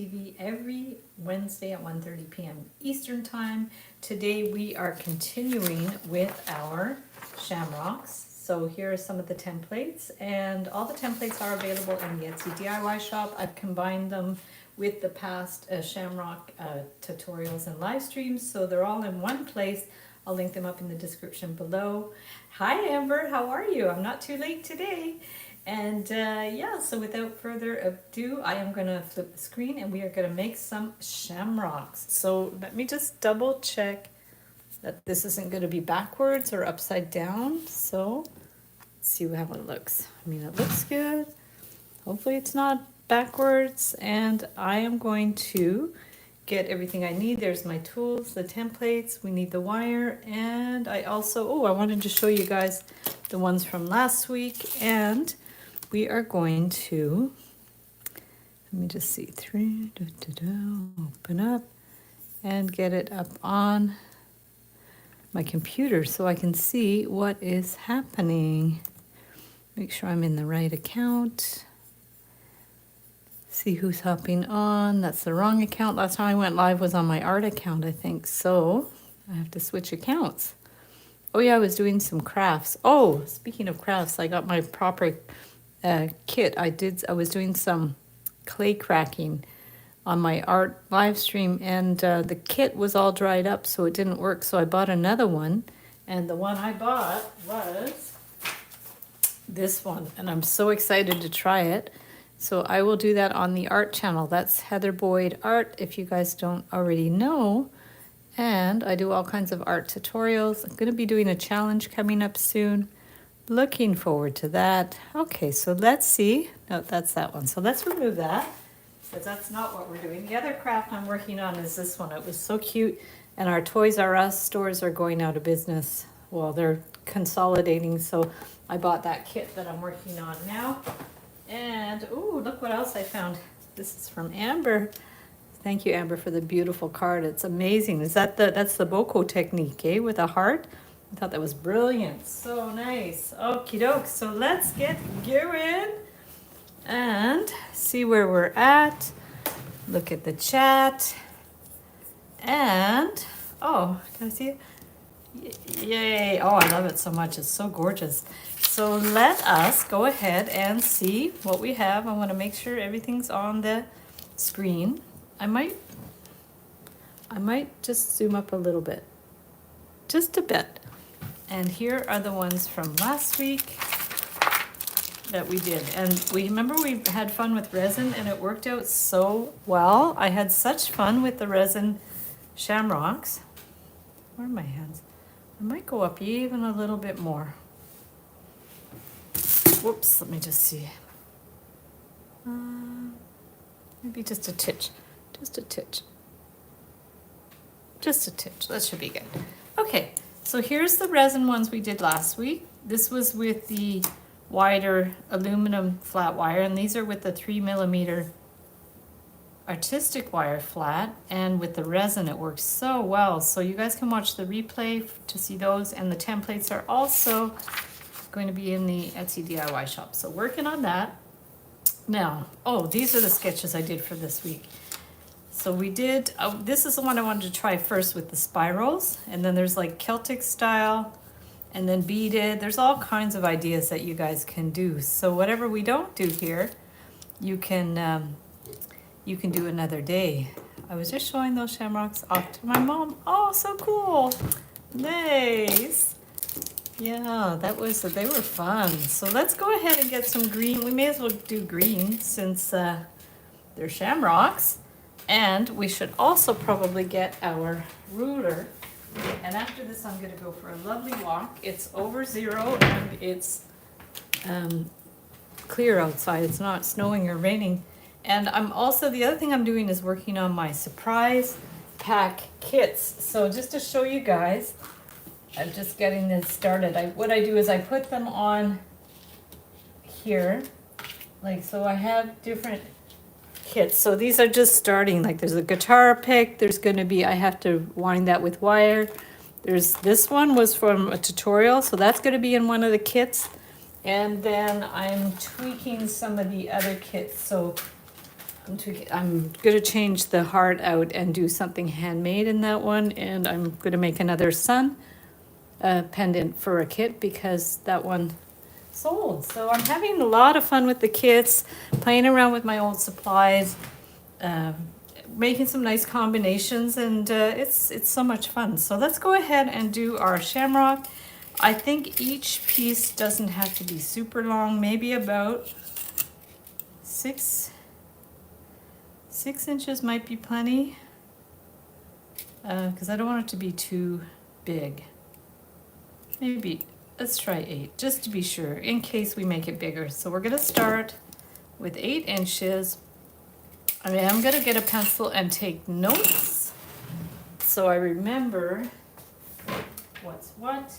TV every Wednesday at 1:30 p.m. Eastern Time. Today we are continuing with our Shamrocks. So here are some of the templates, and all the templates are available in the Etsy DIY shop. I've combined them with the past Shamrock tutorials and live streams, so they're all in one place. I'll link them up in the description below. Hi Amber, how are you? I'm not too late today. And yeah, so without further ado, I am going to flip the screen and we are going to make some shamrocks. So let me just double check that this isn't going to be backwards or upside down. So let's see how it looks. I mean, it looks good. Hopefully it's not backwards. And I am going to get everything I need. There's my tools, the templates, we need the wire, and I also, I wanted to show you guys the ones from last week, and we are going to, let me just see, open up and get it up on my computer so I can see what is happening. Make sure I'm in the right account. See who's hopping on. That's the wrong account. Last time I went live was on my art account, I think. So I have to switch accounts. Oh yeah, I was doing some crafts. Oh, speaking of crafts, I got my proper kit. I was doing some clay cracking on my art live stream, and the kit was all dried up, so it didn't work. So I bought another one, and the one I bought was this one, and I'm so excited to try it. So I will do that on the art channel. That's Heather Boyd Art, if you guys don't already know. And I do all kinds of art tutorials. I'm going to be doing a challenge coming up soon. Looking forward to that. Okay, so let's see. No, that's that one. So let's remove that, because that's not what we're doing. The other craft I'm working on is this one. It was so cute. And our Toys R Us stores are going out of business. Well, they're consolidating. So I bought that kit that I'm working on now. And, ooh, look what else I found. This is from Amber. Thank you, Amber, for the beautiful card. It's amazing. That's the Boko technique, eh, with a heart? I thought that was brilliant. So nice. Okie doke. So let's get going and see where we're at. Look at the chat. And, oh, can I see it? Yay. Oh, I love it so much. It's so gorgeous. So let us go ahead and see what we have. I want to make sure everything's on the screen. I might just zoom up a little bit. Just a bit. And here are the ones from last week that we did. And remember we had fun with resin, and it worked out so well. I had such fun with the resin shamrocks. Where are my hands? I might go up even a little bit more. Whoops, let me just see. Maybe just a titch. Just a titch. Just a titch. That should be good. Okay, so here's the resin ones we did last week. This was with the wider aluminum flat wire, and these are with the 3mm artistic wire flat, and with the resin it works so well. So you guys can watch the replay to see those, and the templates are also going to be in the Etsy DIY shop. So working on that. Now, these are the sketches I did for this week. So we did, this is the one I wanted to try first with the spirals, and then there's like Celtic style, and then beaded. There's all kinds of ideas that you guys can do. So whatever we don't do here, you can do another day. I was just showing those shamrocks off to my mom. Oh, so cool. Nice. Yeah, they were fun. So let's go ahead and get some green. We may as well do green since they're shamrocks. And we should also probably get our ruler. And after this, I'm going to go for a lovely walk. It's over 0 and it's clear outside. It's not snowing or raining. And I'm also, the other thing I'm doing is working on my surprise pack kits. So just to show you guys, I'm just getting this started. What I do is I put them on here, like, so I have different kits. So these are just starting, like there's a guitar pick, there's going to be, I have to wind that with wire. This one was from a tutorial, so that's going to be in one of the kits. And then I'm tweaking some of the other kits. So I'm gonna change the heart out and do something handmade in that one, and I'm gonna make another sun pendant for a kit because that one sold. So I'm having a lot of fun with the kits, playing around with my old supplies, uh, making some nice combinations, and it's so much fun. So let's go ahead and do our shamrock. I think each piece doesn't have to be super long, maybe about 6 inches might be plenty, because I don't want it to be too big. Maybe, let's try 8, just to be sure, in case we make it bigger. So we're gonna start with 8 inches. I mean, I'm gonna get a pencil and take notes so I remember what's what.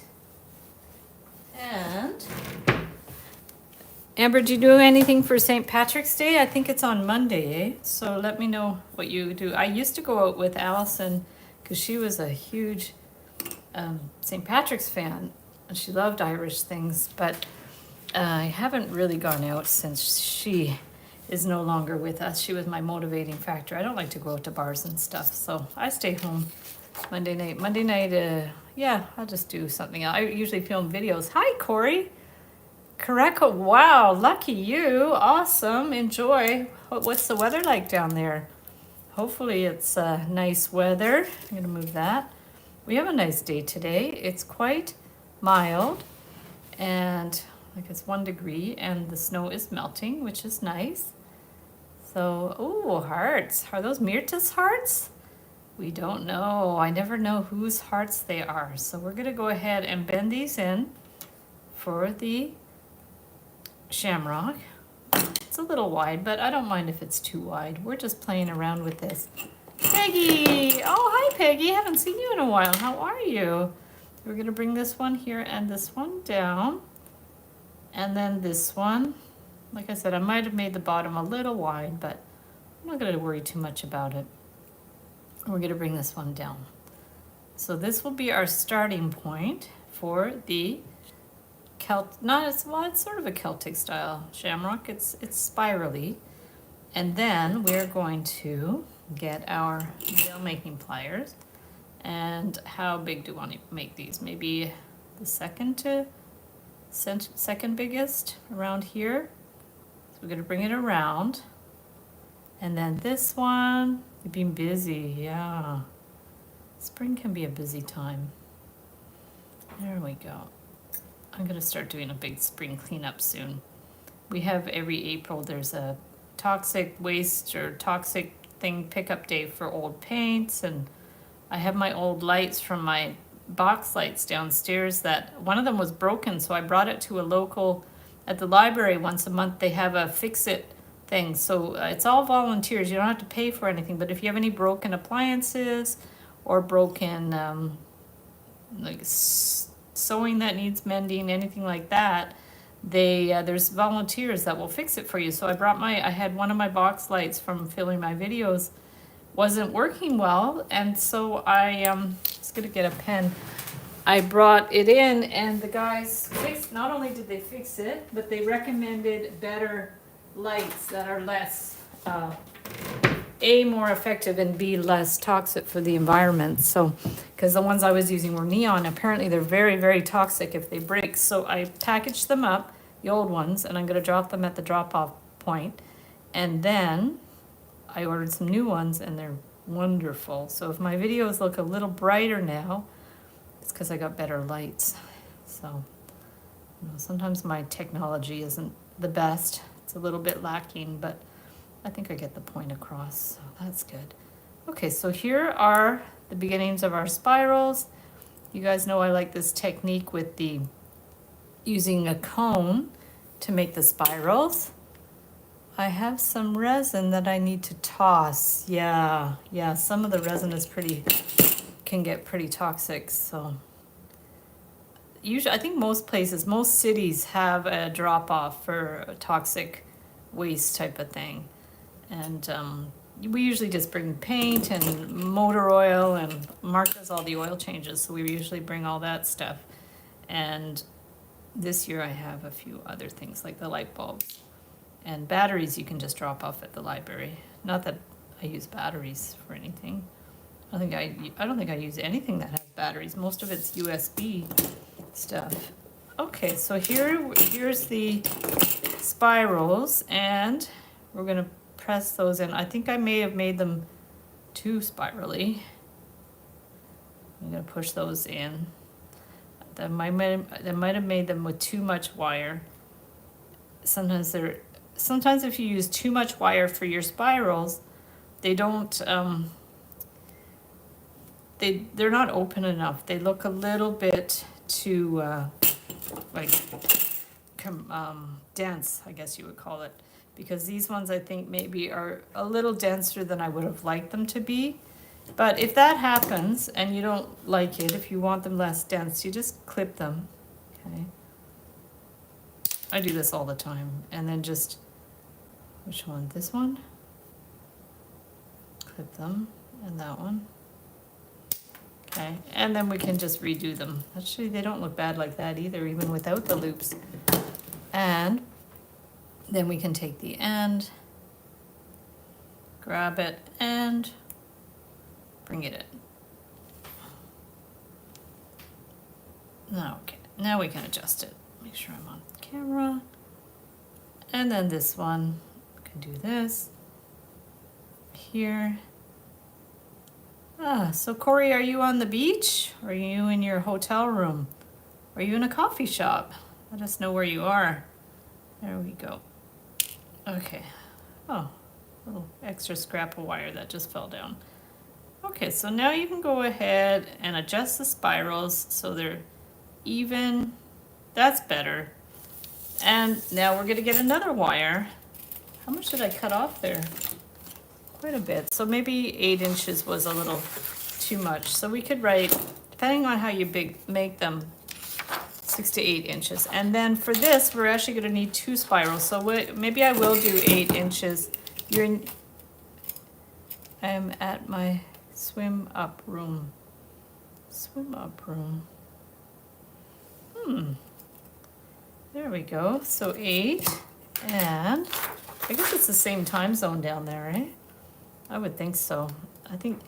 And Amber, do you do anything for St. Patrick's Day? I think it's on Monday, eh? So let me know what you do. I used to go out with Allison because she was a huge St. Patrick's fan, and she loved Irish things, but I haven't really gone out since she is no longer with us. She was my motivating factor. I don't like to go out to bars and stuff, so I stay home Monday night. Yeah, I'll just do something else. I usually film videos. Hi, Corey. Correct. Wow, lucky you. Awesome. Enjoy. What's the weather like down there? Hopefully it's nice weather. I'm going to move that. We have a nice day today. It's quite mild, and like it's 1 degree, and the snow is melting, which is nice. So, oh, hearts. Are those Myrta's hearts? We don't know. I never know whose hearts they are. So we're going to go ahead and bend these in for the shamrock. It's a little wide, but I don't mind if it's too wide. We're just playing around with this. Peggy! Oh, hi, Peggy. Haven't seen you in a while. How are you? We're going to bring this one here and this one down. And then this one. Like I said, I might have made the bottom a little wide, but I'm not going to worry too much about it. We're going to bring this one down. So this will be our starting point for the it's sort of a Celtic style shamrock. It's spirally. And then we're going to get our nail making pliers. And how big do we want to make these? Maybe the second biggest around here. So we're going to bring it around. And then this one, you've been busy, yeah. Spring can be a busy time. There we go. I'm going to start doing a big spring cleanup soon. We have every April, there's a toxic waste or toxic thing pickup day for old paints, and I have my old lights from my box lights downstairs that one of them was broken, so I brought it to a local, at the library once a month they have a fix-it thing. So it's all volunteers, you don't have to pay for anything, but if you have any broken appliances or broken like sewing that needs mending, anything like that, there's volunteers that will fix it for you. So I had one of my box lights from filming my videos wasn't working well, and so I was gonna get a pen. I brought it in, and the guys not only did they fix it, but they recommended better lights that are less A, more effective, and B, less toxic for the environment. So, because the ones I was using were neon, apparently they're very, very toxic if they break. So I packaged them up, the old ones, and I'm going to drop them at the drop-off point. And then I ordered some new ones, and they're wonderful. So if my videos look a little brighter now, it's because I got better lights. So, sometimes my technology isn't the best. It's a little bit lacking, but I think I get the point across, so that's good. Okay, so here are the beginnings of our spirals. You guys know I like this technique with using a cone to make the spirals. I have some resin that I need to toss. Yeah, some of the resin is can get pretty toxic, so. Usually, I think most cities have a drop-off for a toxic waste type of thing. And we usually just bring paint and motor oil, and Mark does all the oil changes, so we usually bring all that stuff. And this year I have a few other things like the light bulbs and batteries you can just drop off at the library Not that I use batteries for anything. I don't think I use anything that has batteries. Most of it's USB stuff. Okay, so here's the spirals, and we're gonna press those in. I think I may have made them too spirally. I'm gonna push those in. That might have made them with too much wire. Sometimes if you use too much wire for your spirals, they don't they're not open enough. They look a little bit too like dense, I guess you would call it, because these ones I think maybe are a little denser than I would have liked them to be. But if that happens and you don't like it, if you want them less dense, you just clip them. Okay. I do this all the time. And then just, which one? This one? Clip them, and that one. Okay, and then we can just redo them. Actually, they don't look bad like that either, even without the loops. And then we can take the end, grab it, and bring it in. Okay, now we can adjust it. Make sure I'm on camera. And then this one, we can do this here. So Corey, are you on the beach? Or are you in your hotel room? Are you in a coffee shop? Let us know where you are. There we go. Okay. Oh, a little extra scrap of wire that just fell down. Okay, so now you can go ahead and adjust the spirals so they're even. That's better. And now we're gonna get another wire. How much did I cut off there? Quite a bit. So maybe 8 inches was a little too much. So we could write, depending on how you make them, 6 to 8 inches. And then for this, we're actually gonna need 2 spirals. So maybe I will do 8 inches. I'm at my swim up room. Swim up room. There we go. So 8, and I guess it's the same time zone down there, right? I would think so. I think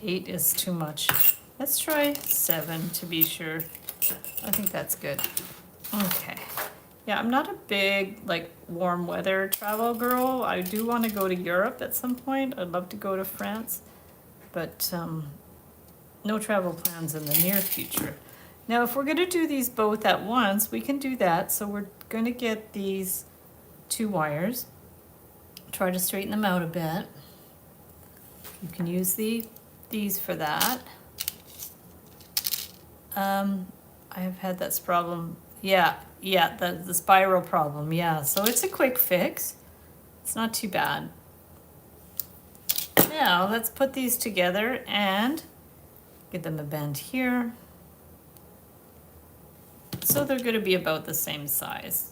8 is too much. Let's try 7 to be sure. I think that's good. Okay. Yeah, I'm not a big like warm weather travel girl. I do want to go to Europe at some point. I'd love to go to France, but no travel plans in the near future. Now, if we're going to do these both at once, we can do that. So we're going to get these 2 wires. Try to straighten them out a bit. You can use these for that. I have had that problem. Yeah, the spiral problem. Yeah, so it's a quick fix. It's not too bad. Now let's put these together and give them a bend here. So they're going to be about the same size.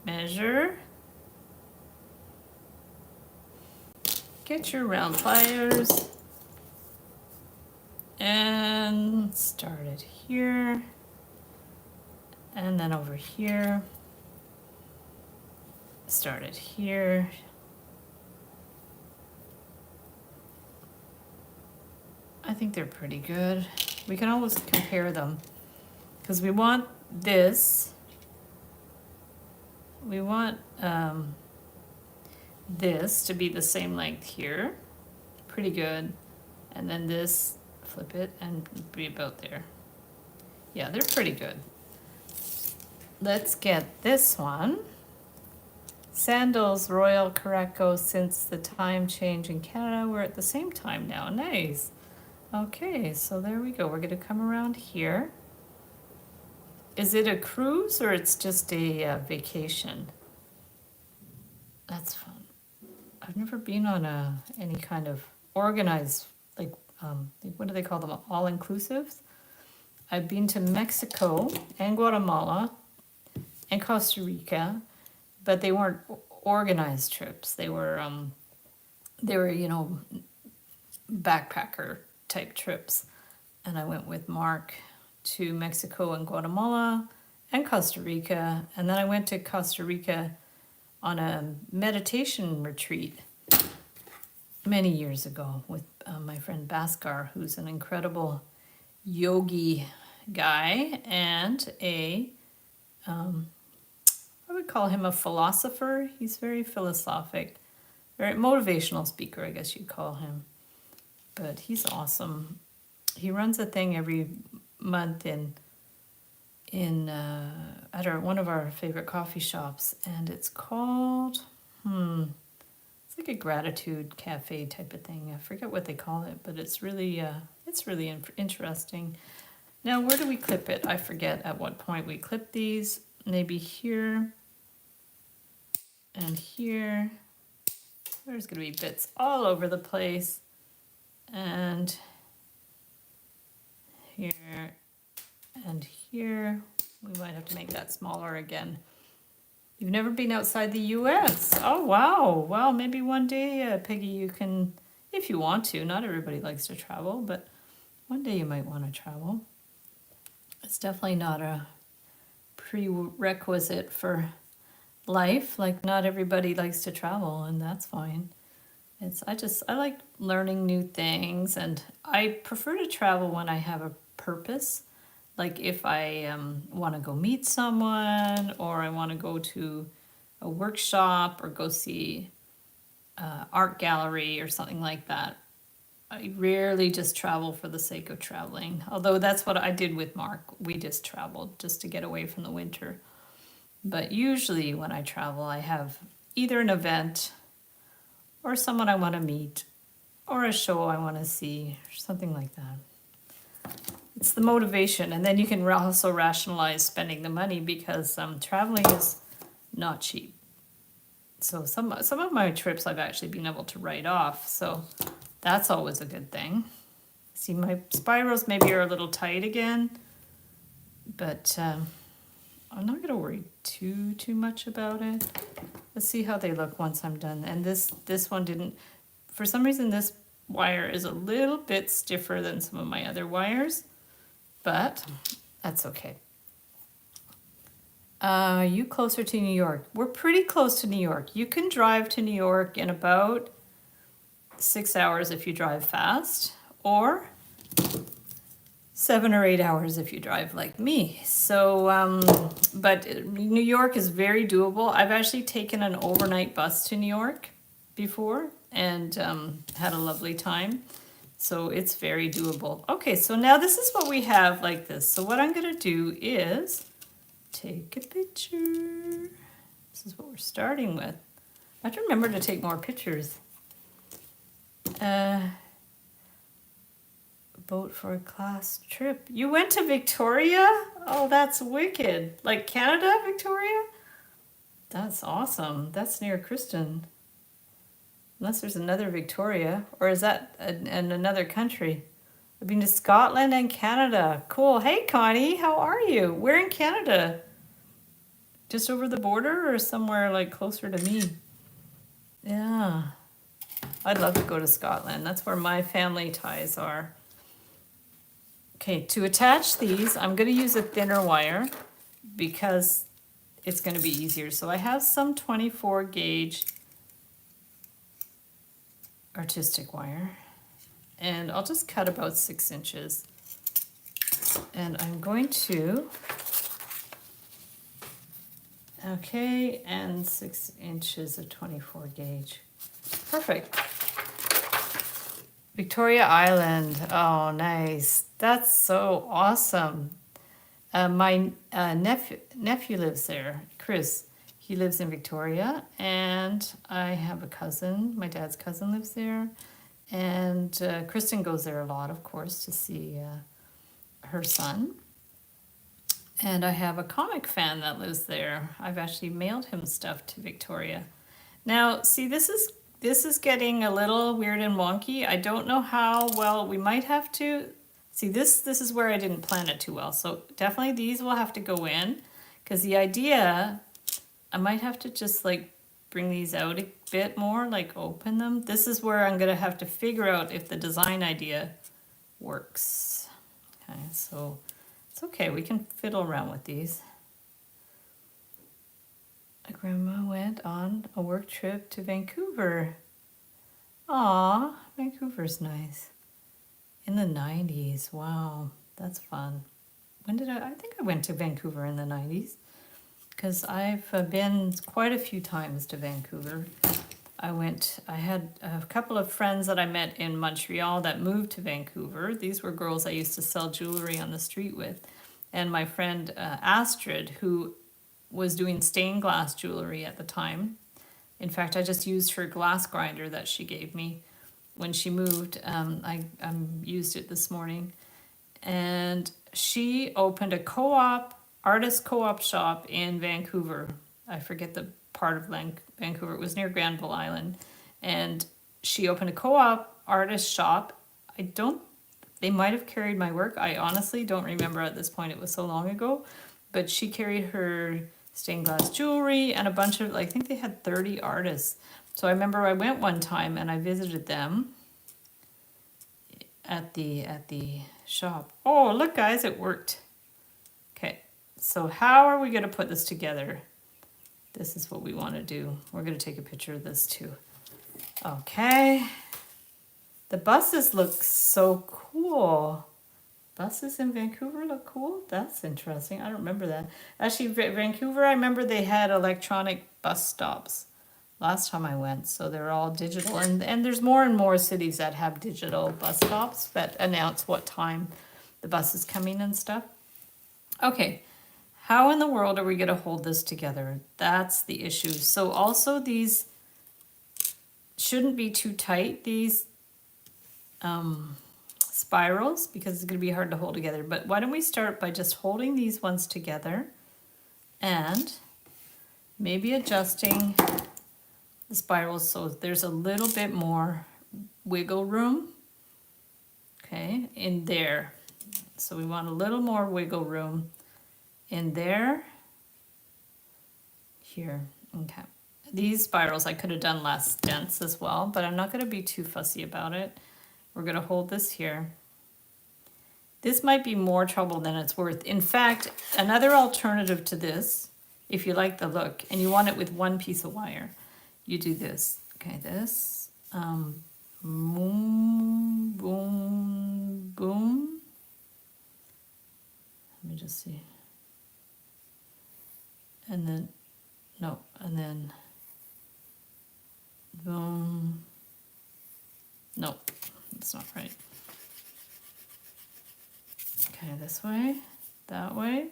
Measure. Get your round pliers. And start it here. And then over here. Start it here. I think they're pretty good. We can always compare them because we want this. We want this to be the same length here. Pretty good. And then this, flip it and be about there. Yeah, they're pretty good. Let's get this one. Sandals Royal Caraco. Since the time change in Canada, we're at the same time now. Nice. Okay, so there we go. We're going to come around here. Is it a cruise or it's just a vacation? That's fun. I've never been on any kind of organized, like what do they call them? All-inclusives. I've been to Mexico and Guatemala and Costa Rica, but they weren't organized trips. They were backpacker type trips. And I went with Mark to Mexico and Guatemala and Costa Rica. And then I went to Costa Rica on a meditation retreat. many years ago with my friend Bhaskar, who's an incredible yogi guy and I would call him a philosopher. He's very philosophic, very motivational speaker, I guess you'd call him. But he's awesome. He runs a thing every month at one of our favorite coffee shops, and it's called it's like a gratitude cafe type of thing. I forget what they call it, but it's really interesting. Now, where do we clip it? I forget at what point we clip these. Maybe here and here. There's going to be bits all over the place. And here and here. We might have to make that smaller again. You've never been outside the US. Oh, wow. Well, maybe one day, Peggy, you can, if you want to. Not everybody likes to travel, but one day you might want to travel. It's definitely not a prerequisite for life. Like, not everybody likes to travel, and that's fine. I like learning new things, and I prefer to travel when I have a purpose. Like if I want to go meet someone, or I want to go to a workshop, or go see art gallery or something like that. I rarely just travel for the sake of traveling. Although that's what I did with Mark. We just traveled just to get away from the winter. But usually when I travel, I have either an event or someone I want to meet or a show I want to see or something like that. It's the motivation. And then you can also rationalize spending the money because traveling is not cheap. So some of my trips I've actually been able to write off. So that's always a good thing. See, my spirals maybe are a little tight again, but I'm not going to worry too much about it. Let's see how they look once I'm done. And this one didn't, for some reason this wire is a little bit stiffer than some of my other wires, but that's okay. Are you closer to New York? We're pretty close to New York. You can drive to New York in about 6 hours if you drive fast, or 7 or 8 hours if you drive like me. So, but New York is very doable. I've actually taken an overnight bus to New York before and had a lovely time. So it's very doable. Okay, so now this is what we have like this. So what I'm gonna do is take a picture. This is what we're starting with. I have to remember to take more pictures. Boat for a class trip. You went to Victoria? Oh, that's wicked. Like Canada, Victoria? That's awesome. That's near Kristen. Unless there's another Victoria. Or is that in another country? I've been to Scotland and Canada. Cool. Hey, Connie, how are you? Where in Canada? Just over the border or somewhere like closer to me? Yeah. I'd love to go to Scotland. That's where my family ties are. Okay, to attach these, I'm going to use a thinner wire because it's going to be easier. So I have some 24 gauge artistic wire, and I'll just cut about 6 inches. And I'm going to, okay, and 6 inches of 24 gauge. Perfect. Victoria Island. Oh, nice. That's so awesome. My nephew lives there, Chris. He lives in Victoria, and I have a cousin. My dad's cousin lives there, and Kristen goes there a lot, of course, to see her son. And I have a comic fan that lives there. I've actually mailed him stuff to Victoria. Now, see, this is getting a little weird and wonky. I don't know how well. We might have to see this is where I didn't plan it too well. So definitely these will have to go in, because the idea, I might have to just like bring these out a bit more, like open them. This is where I'm gonna have to figure out if the design idea works. Okay, so it's okay, we can fiddle around with these. Grandma went on a work trip to Vancouver. Aw, Vancouver's nice. In the 90s. Wow, that's fun. When did I think I went to Vancouver in the 90s because I've been quite a few times to Vancouver. I had a couple of friends that I met in Montreal that moved to Vancouver. These were girls I used to sell jewelry on the street with. And my friend Astrid, who was doing stained glass jewelry at the time. In fact, I just used her glass grinder that she gave me when she moved. I used it this morning. And she opened a artist co-op shop in Vancouver. I forget the part of Vancouver. It was near Granville Island. And she opened a co-op artist shop. They might have carried my work. I honestly don't remember at this point. It was so long ago. But she carried her stained glass jewelry and a bunch of, I think they had 30 artists. So I remember I went one time and I visited them at the shop. Oh, look guys, it worked. Okay, so how are we going to put this together? This is what we want to do. We're going to take a picture of this too. Okay. The buses look so cool. Buses in Vancouver look cool? That's interesting. I don't remember that. Actually, Vancouver, I remember they had electronic bus stops last time I went. So they're all digital. And there's more and more cities that have digital bus stops that announce what time the bus is coming and stuff. Okay. How in the world are we going to hold this together? That's the issue. So also these shouldn't be too tight, these spirals, because it's going to be hard to hold together. But why don't we start by just holding these ones together and maybe adjusting the spirals so there's a little bit more wiggle room, okay, in there. So we want a little more wiggle room in there, here, okay. These spirals I could have done less dense as well, but I'm not going to be too fussy about it. We're going to hold this here. This might be more trouble than it's worth. In fact, another alternative to this, if you like the look, and you want it with one piece of wire, you do this. Okay, this, boom, boom, boom. Let me just see. And then, no, and then, boom. No, that's not right. Okay, this way, that way,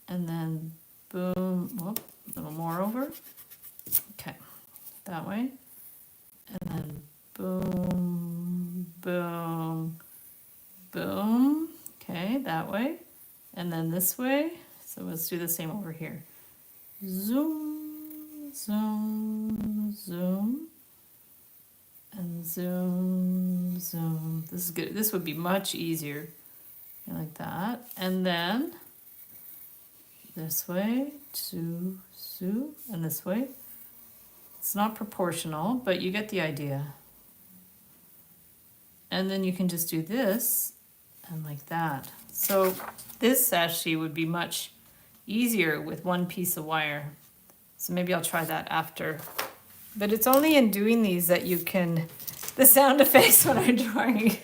and then boom, whoop, a little more over. Okay, that way, and then boom, boom, boom. Okay, that way, and then this way. So let's do the same over here. Zoom, zoom, zoom, and zoom, zoom. This is good. This would be much easier. Like that. And then this way, two, two, and this way. It's not proportional, but you get the idea. And then you can just do this and like that. So this actually would be much easier with one piece of wire. So maybe I'll try that after. But it's only in doing these that you can, the sound effects when I'm drawing.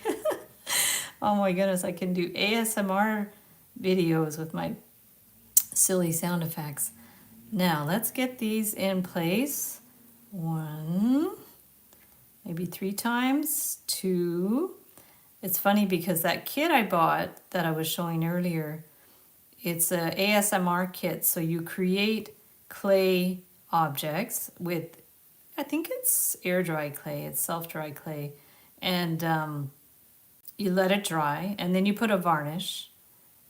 Oh my goodness, I can do ASMR videos with my silly sound effects. Now let's get these in place. 1, maybe 3 times, 2. It's funny because that kit I bought that I was showing earlier, it's a ASMR kit. So you create clay objects with, I think it's air dry clay, it's self dry clay. And you let it dry and then you put a varnish,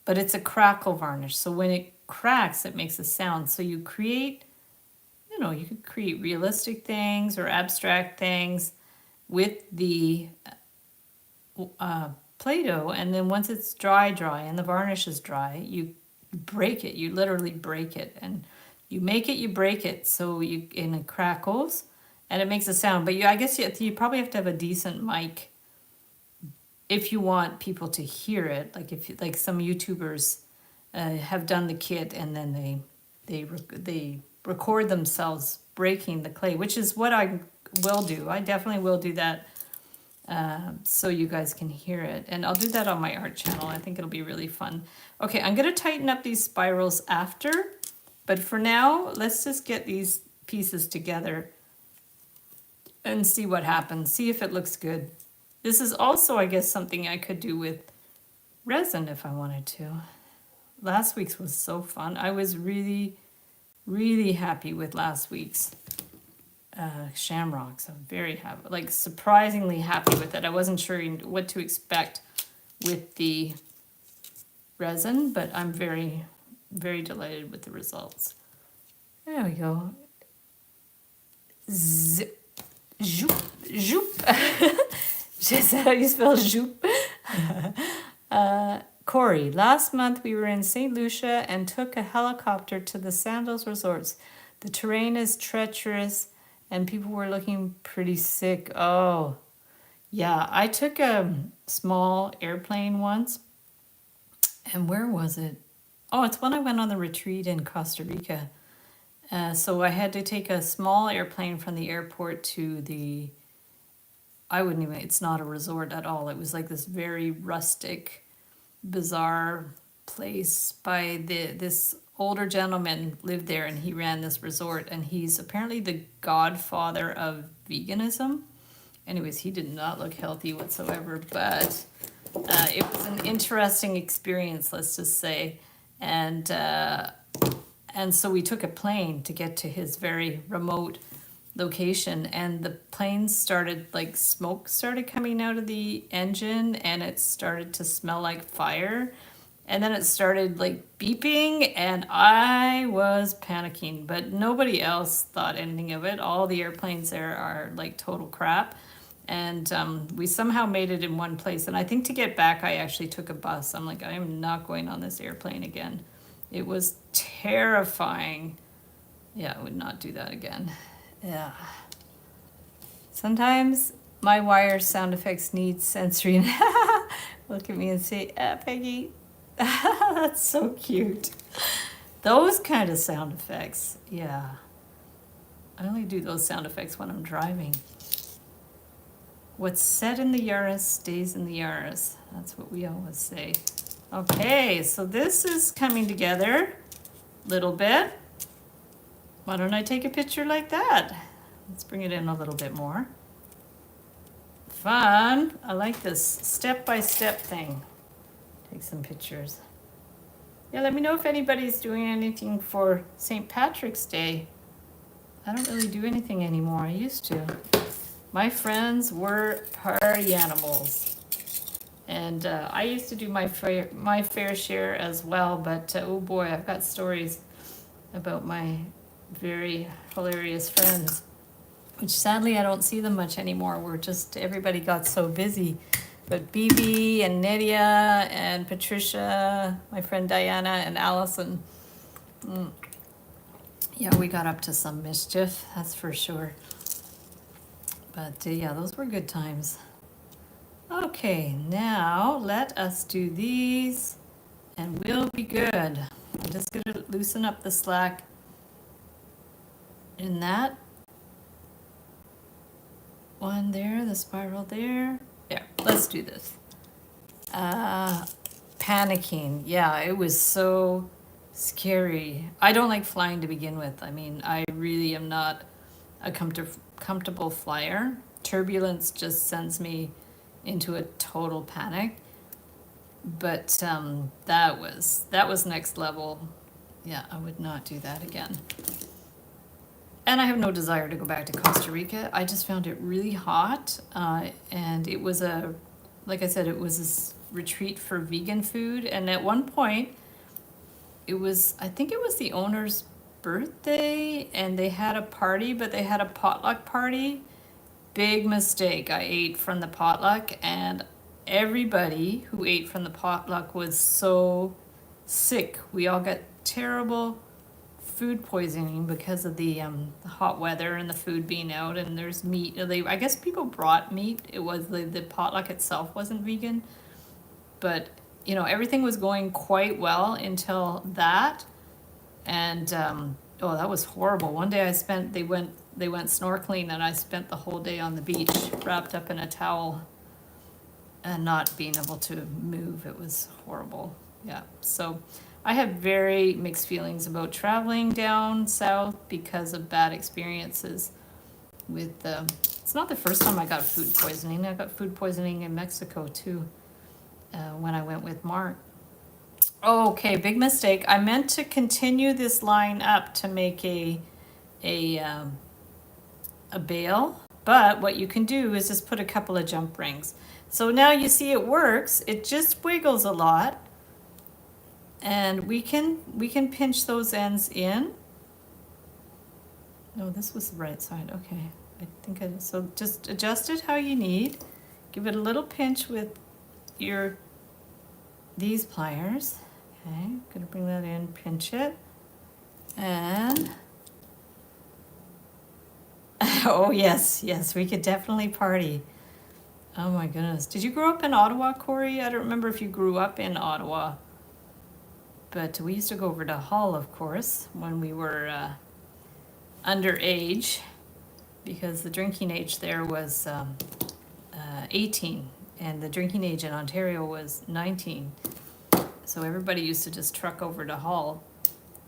but it's a crackle varnish. So when it cracks, it makes a sound. So you create, you could create realistic things or abstract things with the Play-Doh. And then once it's dry and the varnish is dry, you break it. You literally break it and you make it, you break it. So and it crackles and it makes a sound. But I guess you probably have to have a decent mic if you want people to hear it, like some YouTubers have done the kit and then they record themselves breaking the clay, which is what I will do. I definitely will do that, so you guys can hear it. And I'll do that on my art channel. I think it'll be really fun. Okay, I'm gonna tighten up these spirals after, but for now, let's just get these pieces together and see what happens, see if it looks good. This is also, I guess, something I could do with resin if I wanted to. Last week's was so fun. I was really, really happy with last week's Shamrocks. I'm very happy, like surprisingly happy with it. I wasn't sure what to expect with the resin, but I'm very, very delighted with the results. There we go. Zip, zoop, zoop. Is that how you spell zoop? Corey, last month we were in St. Lucia and took a helicopter to the Sandals resorts. The terrain is treacherous and people were looking pretty sick. Oh, yeah. I took a small airplane once. And where was it? Oh, it's when I went on the retreat in Costa Rica. So I had to take a small airplane from the airport to the, it's not a resort at all. It was like this very rustic, bizarre place by this older gentleman lived there, and he ran this resort, and he's apparently the godfather of veganism. Anyways, he did not look healthy whatsoever, but it was an interesting experience, let's just say. And so we took a plane to get to his very remote location, and the plane started, like, smoke started coming out of the engine, and it started to smell like fire, and then it started like beeping, and I was panicking, but nobody else thought anything of it. All the airplanes there are like total crap, and we somehow made it in one place. And I think to get back I actually took a bus. I'm like, I am not going on this airplane again. It was terrifying. Yeah, I would not do that again. Yeah. Sometimes my wire sound effects need censoring. Look at me and say, Peggy, that's so cute. Those kind of sound effects, yeah. I only do those sound effects when I'm driving. What's said in the Yaris stays in the Yaris. That's what we always say. Okay, so this is coming together a little bit. Why don't I take a picture like that? Let's bring it in a little bit more. Fun. I like this step-by-step thing. Take some pictures. Yeah, let me know if anybody's doing anything for St. Patrick's Day. I don't really do anything anymore. I used to. My friends were party animals. And I used to do my fair share as well, but oh boy, I've got stories about my very hilarious friends, which sadly I don't see them much anymore. Everybody got so busy. But BB and Nydia and Patricia, my friend Diana and Allison, yeah, we got up to some mischief, that's for sure. But yeah, those were good times. Okay, now let us do these and we'll be good. I'm just gonna loosen up the slack in that one there, the spiral there. There, let's do this. Panicking, yeah, it was so scary. I don't like flying to begin with. I mean, I really am not a comfortable flyer. Turbulence just sends me into a total panic. But that was next level. Yeah, I would not do that again. And I have no desire to go back to Costa Rica. I just found it really hot, and it was like I said, it was this retreat for vegan food. And at one point, I think it was the owner's birthday, and they had a party, but they had a potluck party. Big mistake. I ate from the potluck, and everybody who ate from the potluck was so sick. We all got terrible food poisoning because of the hot weather and the food being out, and there's meat. I guess people brought meat. It was the potluck itself wasn't vegan, but everything was going quite well until that. And Oh, that was horrible. One day they went snorkeling and I spent the whole day on the beach wrapped up in a towel and not being able to move. It was horrible. Yeah. So I have very mixed feelings about traveling down south because of bad experiences with it's not the first time I got food poisoning. I got food poisoning in Mexico too, when I went with Mark. Oh, okay, big mistake. I meant to continue this line up to make a bail, but what you can do is just put a couple of jump rings. So now you see it works. It just wiggles a lot, and we can pinch those ends in. No, this was the right side. Okay, I think I so just adjust it how you need. Give it a little pinch with these pliers. Okay, gonna bring that in, pinch it, and oh yes, we could definitely party. Oh my goodness, did you grow up in Ottawa, Corey? I don't remember if you grew up in Ottawa, but we used to go over to Hull, of course, when we were underage, because the drinking age there was 18, and the drinking age in Ontario was 19. So everybody used to just truck over to Hull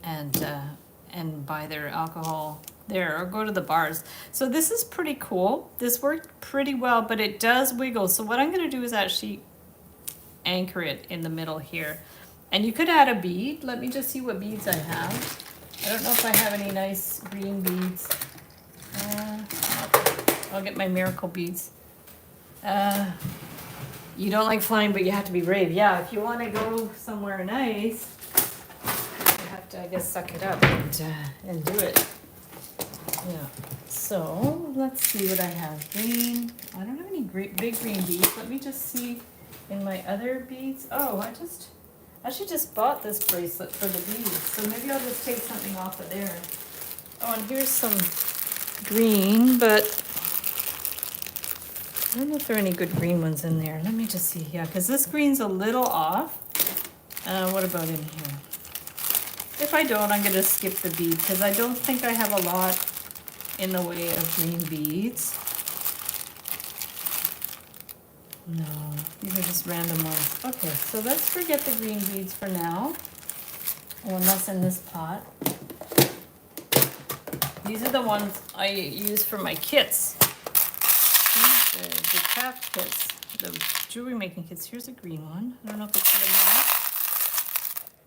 and buy their alcohol there or go to the bars. So this is pretty cool. This worked pretty well, but it does wiggle. So what I'm going to do is actually anchor it in the middle here. And you could add a bead. Let me just see what beads I have. I don't know if I have any nice green beads. I'll get my miracle beads. You don't like flying, but you have to be brave. Yeah, if you want to go somewhere nice, you have to, I guess, suck it up and do it. Yeah. So let's see what I have. Green. I don't have any big green beads. Let me just see in my other beads. Oh, I actually just bought this bracelet for the beads, so maybe I'll just take something off of there. Oh, and here's some green, but I don't know if there are any good green ones in there. Let me just see. Yeah, because this green's a little off. What about in here? If I don't, I'm going to skip the bead because I don't think I have a lot in the way of green beads. No, these are just random ones. Okay, so let's forget the green beads for now. Oh, unless in this pot. These are the ones I use for my kits. The craft kits, the jewelry making kits. Here's a green one. I don't know if it's gonna match.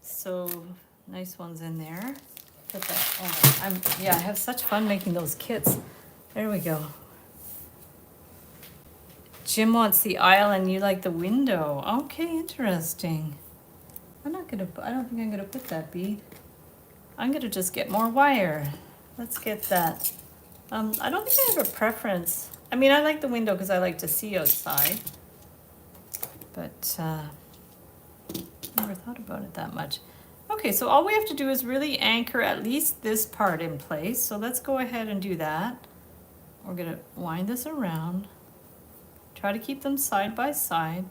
So nice ones in there. Put that. Oh, I have such fun making those kits. There we go. Jim wants the aisle and you like the window. Okay, interesting. I don't think I'm gonna put that bead. I'm gonna just get more wire. Let's get that. I don't think I have a preference. I mean, I like the window because I like to see outside, but never thought about it that much. Okay, so all we have to do is really anchor at least this part in place. So let's go ahead and do that. We're gonna wind this around. Try to keep them side by side.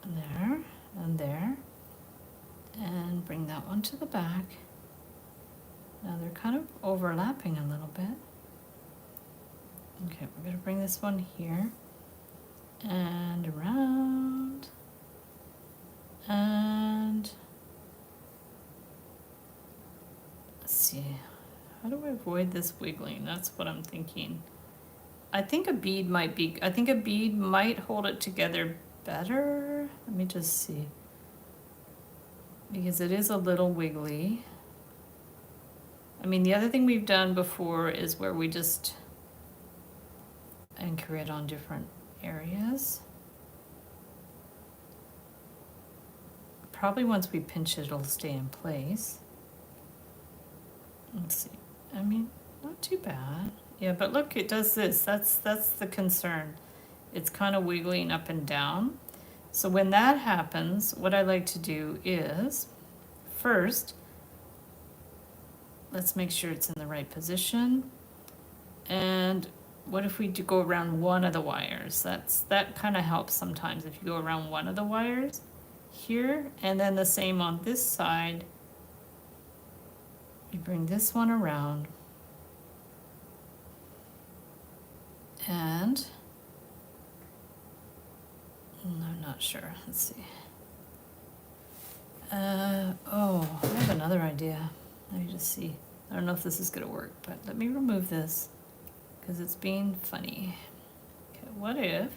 And there, and there. And bring that one to the back. Now they're kind of overlapping a little bit. Okay, we're going to bring this one here and around and let's see, how do I avoid this wiggling? That's what I'm thinking. I think a bead might hold it together better. Let me just see, because it is a little wiggly. I mean, the other thing we've done before is where we just anchor it on different areas. Probably once we pinch it, it'll stay in place. Let's see. I mean, not too bad. Yeah, but look, it does this. That's the concern. It's kind of wiggling up and down. So when that happens, what I like to do is, first, let's make sure it's in the right position. And what if we do go around one of the wires? That kind of helps sometimes if you go around one of the wires here, and then the same on this side. You bring this one around. And I'm not sure. Let's see. Oh, I have another idea. Let me just see. I don't know if this is going to work, but let me remove this because it's being funny. Okay, what if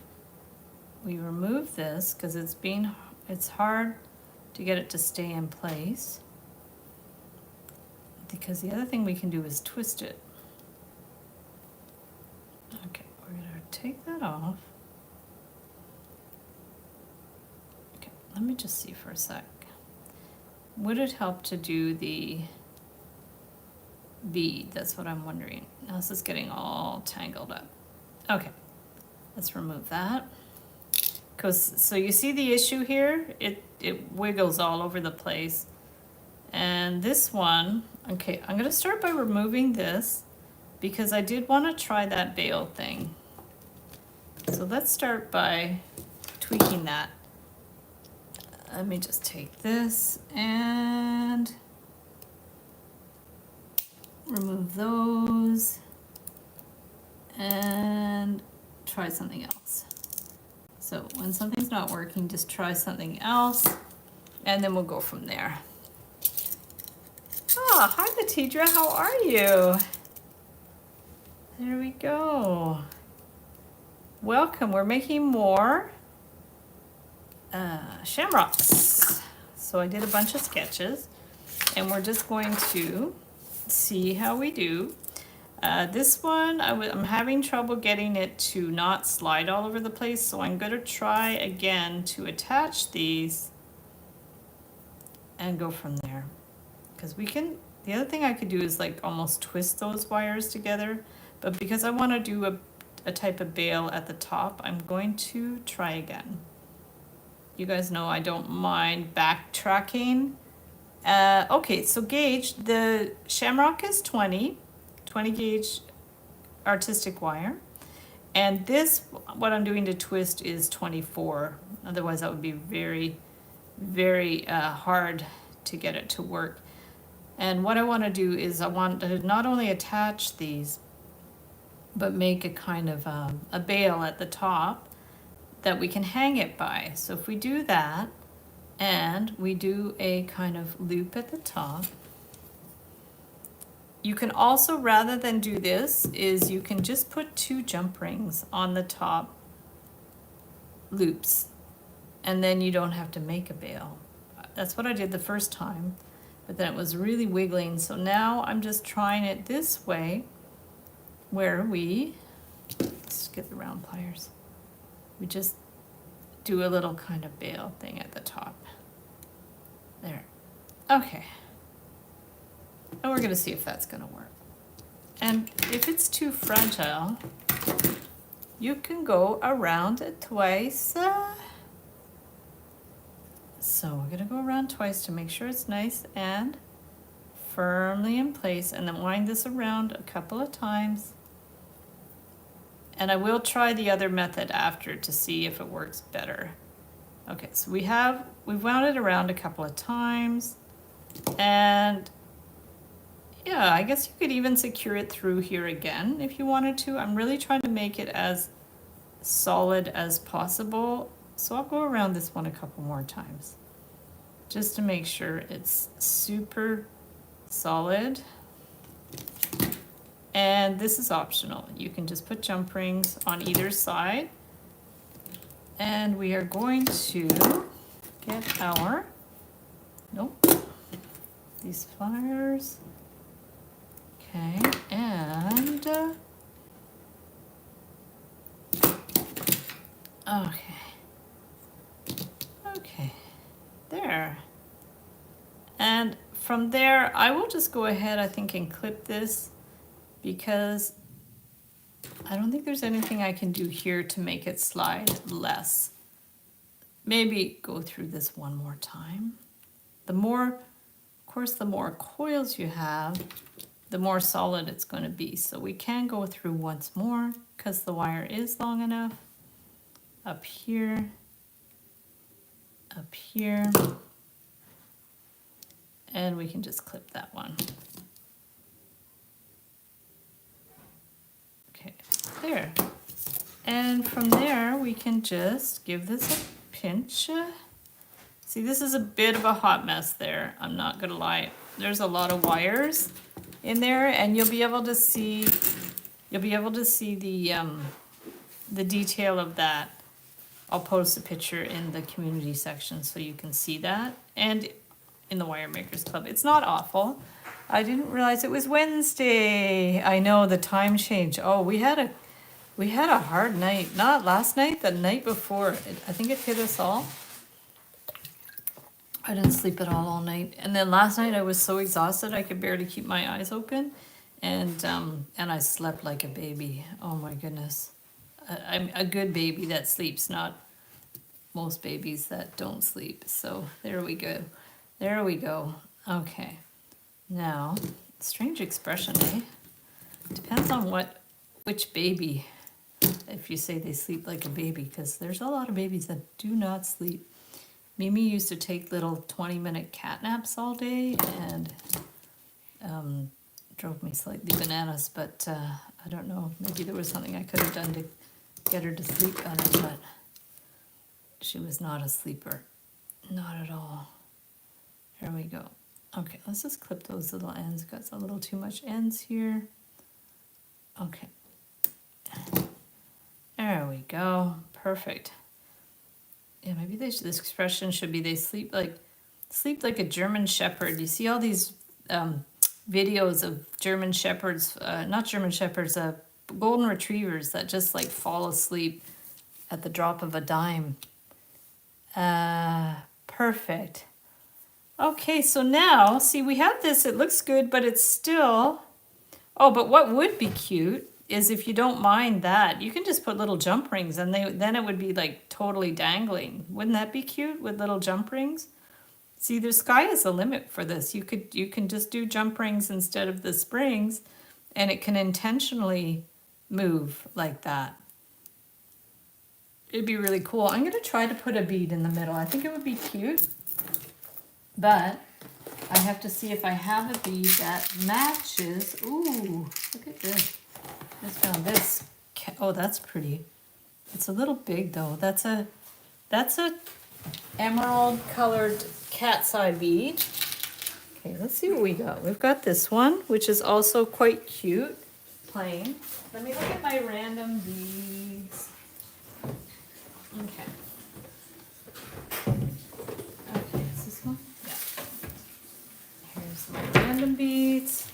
we remove this because it's hard to get it to stay in place. Because the other thing we can do is twist it. Okay, we're going to take that off. Okay, let me just see for a sec. Would it help to do the bead? That's what I'm wondering. Now this is getting all tangled up. Okay, let's remove that. So you see the issue here? It wiggles all over the place. And this one, okay, I'm gonna start by removing this because I did want to try that bail thing. So let's start by tweaking that. Let me just take this and remove those and try something else. So when something's not working, just try something else and then we'll go from there. Ah, hi Latidra, how are you? There we go. Welcome, we're making more shamrocks. So I did a bunch of sketches and we're just going to see how we do. This one, I'm having trouble getting it to not slide all over the place, so I'm going to try again to attach these and go from there. Because the other thing I could do is like almost twist those wires together, but because I want to do a type of bail at the top, I'm going to try again. You guys know I don't mind backtracking. Okay, so gauge, the Shamrock is 20 gauge artistic wire. And this, what I'm doing to twist is 24. Otherwise that would be very, very hard to get it to work. And what I want to do is I want to not only attach these, but make a kind of a bail at the top that we can hang it by. So if we do that, and we do a kind of loop at the top, you can also, rather than do this, is you can just put 2 jump rings on the top loops, and then you don't have to make a bail. That's what I did the first time, but then it was really wiggling. So now I'm just trying it this way, where let's get the round pliers. We just do a little kind of bail thing at the top. There. Okay. And we're going to see if that's going to work. And if it's too fragile, you can go around it twice. So we're going to go around twice to make sure it's nice and firmly in place, and then wind this around a couple of times. And I will try the other method after to see if it works better. Okay, so we've wound it around a couple of times, and yeah, I guess you could even secure it through here again if you wanted to. I'm really trying to make it as solid as possible, so I'll go around this one a couple more times just to make sure it's super solid. And this is optional. You can just put jump rings on either side. And we are going to get these pliers. Okay, and okay, there. And from there, I will just go ahead, I think, and clip this, because I don't think there's anything I can do here to make it slide less. Maybe go through this one more time. The more coils you have, the more solid it's going to be. So we can go through once more because the wire is long enough. Up here, and we can just clip that one. There. And from there, we can just give this a pinch. See, this is a bit of a hot mess there. I'm not gonna lie. There's a lot of wires in there, and you'll be able to see the detail of that. I'll post a picture in the community section so you can see that, and in the Wire Makers Club. It's not awful. I didn't realize it was Wednesday. I know the time change. Oh, we had a hard night. Not last night, the night before. I think it hit us all. I didn't sleep at all night. And then last night I was so exhausted I could barely keep my eyes open. And I slept like a baby. Oh my goodness. I'm a good baby that sleeps, not most babies that don't sleep. So there we go. There we go. Okay. Now, strange expression, eh? Depends on which baby, if you say they sleep like a baby, because there's a lot of babies that do not sleep. Mimi used to take little 20-minute cat naps all day, and drove me slightly bananas, but I don't know, maybe there was something I could have done to get her to sleep better, but she was not a sleeper. Not at all. Here we go. Okay, let's just clip those little ends. Got a little too much ends here. Okay. There we go. Perfect. Yeah, maybe this expression should be they sleep like a German Shepherd. You see all these videos of German Shepherds, not German Shepherds, golden retrievers that just like fall asleep at the drop of a dime. Perfect. Okay, so now, see, we have this, it looks good, but it's still, oh, but what would be cute is if you don't mind that, you can just put little jump rings, and then it would be like totally dangling. Wouldn't that be cute with little jump rings? See, the sky is the limit for this. You can just do jump rings instead of the springs, and it can intentionally move like that. It'd be really cool. I'm gonna try to put a bead in the middle. I think it would be cute, but I have to see if I have a bead that matches. Ooh, look at this. Just found this. Oh, that's pretty. It's a little big though. That's a emerald colored cat's eye bead. Okay, let's see what we got. We've got this one, which is also quite cute, plain. Let me look at my random beads. Okay. Okay, is this one? Yeah. Here's my random beads,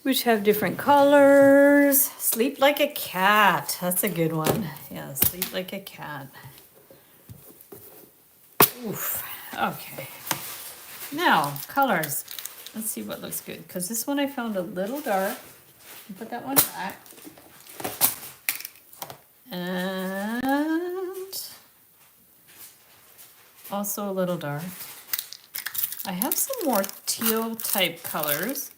which have different colors. Sleep like a cat. That's a good one. Yeah, sleep like a cat. Oof. Okay. Now, colors. Let's see what looks good, because this one I found a little dark. Put that one back. And also a little dark. I have some more teal type colors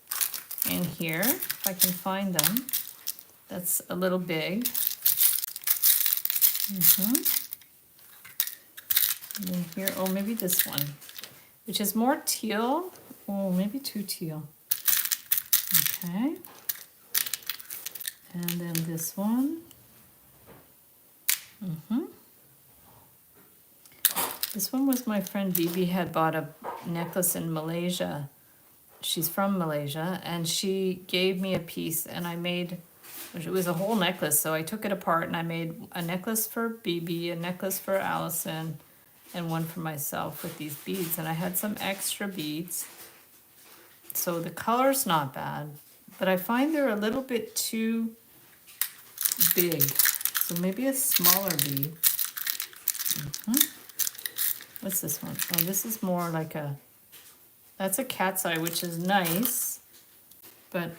in here, if I can find them. That's a little big. And then here, oh, maybe this one, which is more teal. Oh, maybe too teal. Okay. And then this one. This one was my friend Bibi had bought a necklace in Malaysia. She's from Malaysia, and she gave me a piece, and I made, it was a whole necklace, so I took it apart and I made a necklace for Bibi, a necklace for Allison, and one for myself with these beads. And I had some extra beads, so the color's not bad, but I find they're a little bit too big, so maybe a smaller bead. What's this one? Oh, this is more like that's a cat's eye, which is nice, but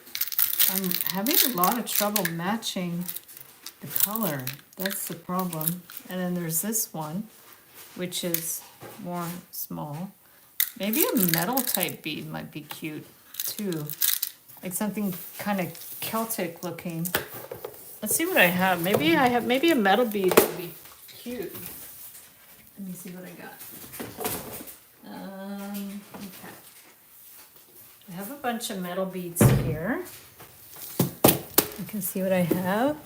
I'm having a lot of trouble matching the color. That's the problem. And then there's this one, which is more small. Maybe a metal type bead might be cute too, like something kind of Celtic looking. Let's see what I have. Maybe a metal bead would be cute. Let me see what I got. Okay. I have a bunch of metal beads here. You can see what I have.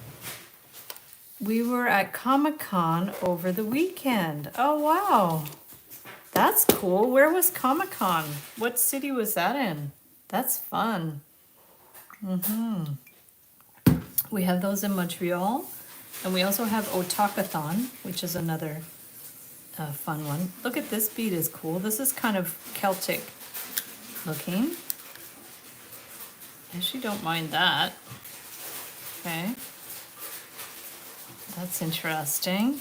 We were at Comic-Con over the weekend. Oh, wow. That's cool. Where was Comic-Con? What city was that in? That's fun. We have those in Montreal. And we also have Otakathon, which is another fun one. Look at this bead is cool. This is kind of Celtic looking. I actually don't mind that. Okay. That's interesting.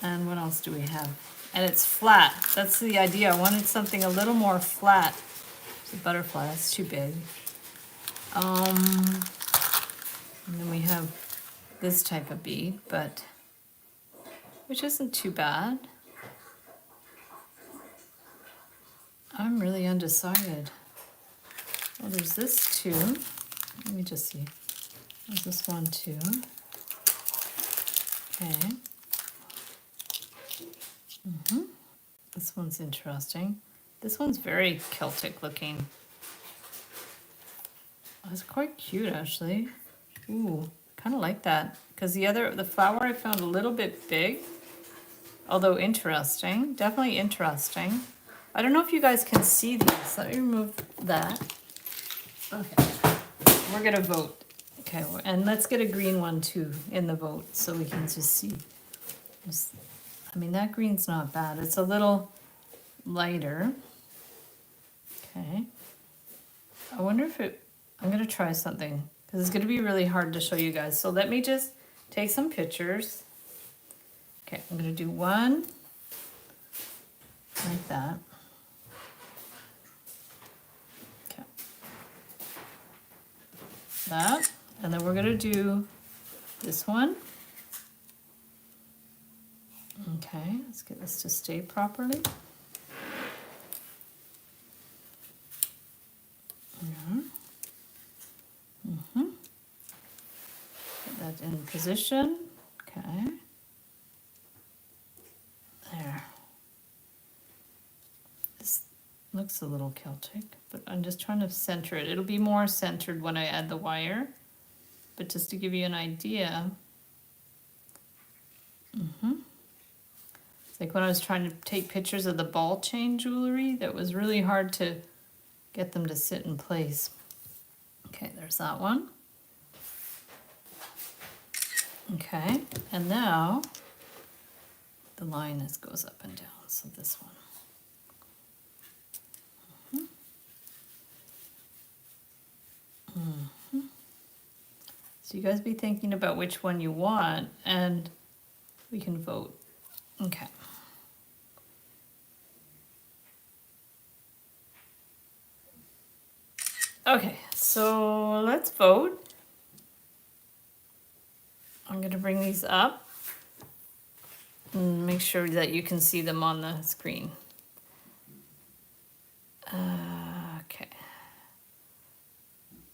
And what else do we have? And it's flat. That's the idea. I wanted something a little more flat. It's a butterfly. That's too big. And then we have this type of bead, but which isn't too bad. I'm really undecided. Well, there's this too. Let me just see. There's this one too. Okay. This one's interesting. This one's very Celtic looking. It's quite cute actually. Ooh, kind of like that. Because the flower I found a little bit big. Although interesting, definitely interesting. I don't know if you guys can see these. Let me remove that. Okay, we're gonna vote. Okay, and let's get a green one too in the vote so we can just see. I mean, that green's not bad. It's a little lighter. Okay. I wonder if I'm gonna try something because it's gonna be really hard to show you guys. So let me just take some pictures. Okay, I'm gonna do one like that. Okay. That, and then we're gonna do this one. Okay, let's get this to stay properly. Put that in position. Okay. There. This looks a little Celtic, but I'm just trying to center it. It'll be more centered when I add the wire, but just to give you an idea. It's like when I was trying to take pictures of the ball chain jewelry, that was really hard to get them to sit in place. Okay, there's that one. Okay, and now the line goes up and down, so this one. So you guys be thinking about which one you want, and we can vote. Okay. Okay, so let's vote. I'm going to bring these up and make sure that you can see them on the screen. Okay.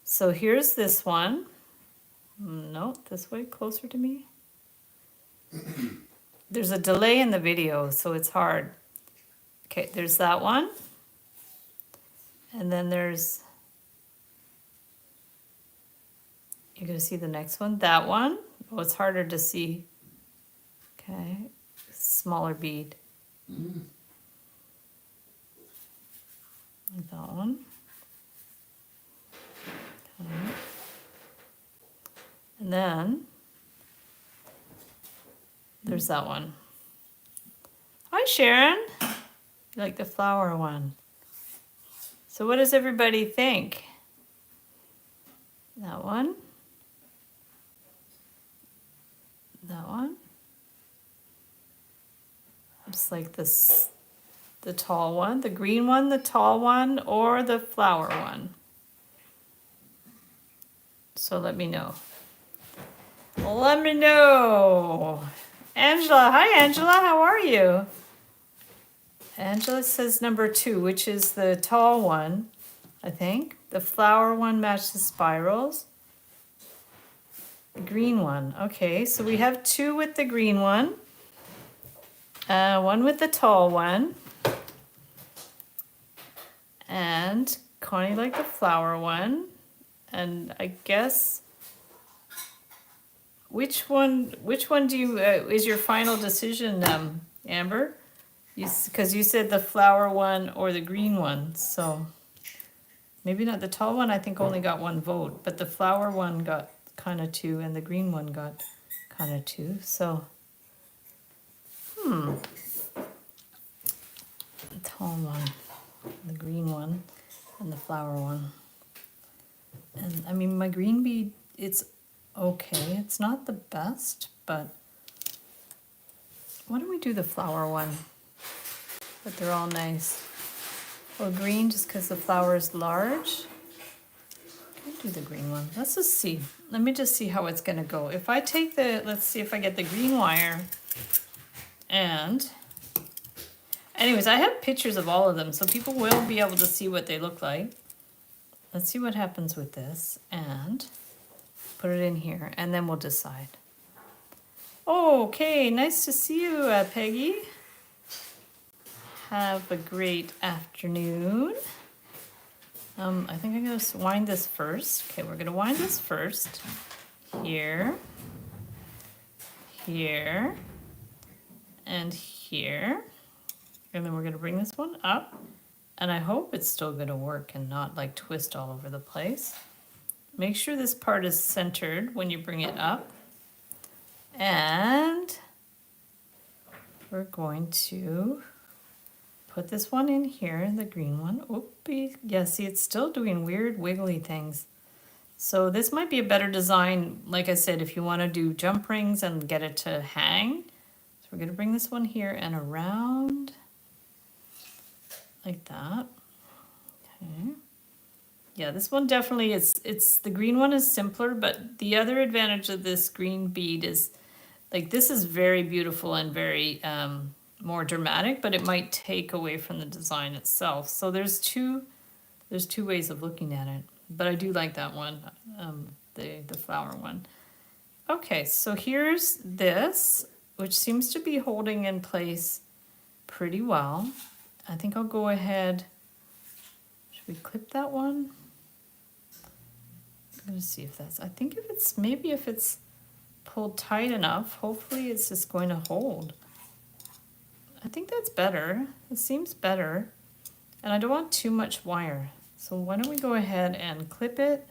So here's this one. No, this way, closer to me. There's a delay in the video, so it's hard. Okay, there's that one. And then there's, you're going to see the next one, that one. Oh, it's harder to see. Okay, smaller bead. Like that one. Okay. And then there's that one. Hi, Sharon. You like the flower one. So what does everybody think? That one. That one. Just like this, the tall one, the green one, the tall one, or the flower one. So let me know. Let me know. Angela, hi Angela, how are you? Angela says number 2, which is the tall one, I think. The flower one matches the spirals. The green one, okay, so we have 2 with the green one. 1 with the tall one. And Connie liked the flower one. And I guess Which one do you, is your final decision, Amber? Because you said the flower one or the green one, so maybe not the tall one. I think only got one vote, but the flower one got kind of two, and the green one got kind of two. So, the tall one, the green one, and the flower one. And I mean, my green bead, it's okay. It's not the best, but why don't we do the flower one? But they're all nice. Or green, just because the flower is large. I'll do the green one. Let's just see. Let me just see how it's going to go. If I take let's see if I get the green wire. And anyways, I have pictures of all of them, so people will be able to see what they look like. Let's see what happens with this. And put it in here, and then we'll decide. Okay, nice to see you, Peggy. Have a great afternoon. I think I'm going to wind this first. Okay, we're going to wind this first. Here, here, and here. And then we're going to bring this one up. And I hope it's still going to work and not like twist all over the place. Make sure this part is centered when you bring it up. And we're going to put this one in here, the green one. Oopie. Yeah, see, it's still doing weird wiggly things. So this might be a better design, like I said, if you want to do jump rings and get it to hang. So we're going to bring this one here and around like that. Okay. Yeah, this one definitely it's the green one is simpler, but the other advantage of this green bead is like this is very beautiful and very more dramatic, but it might take away from the design itself. So there's two ways of looking at it, but I do like that one, the flower one. Okay, so here's this, which seems to be holding in place pretty well. I think I'll go ahead. Should we clip that one? I'm gonna see if that's, I think if it's pulled tight enough, hopefully it's just going to hold. I think that's better. It seems better. And I don't want too much wire. So why don't we go ahead and clip it.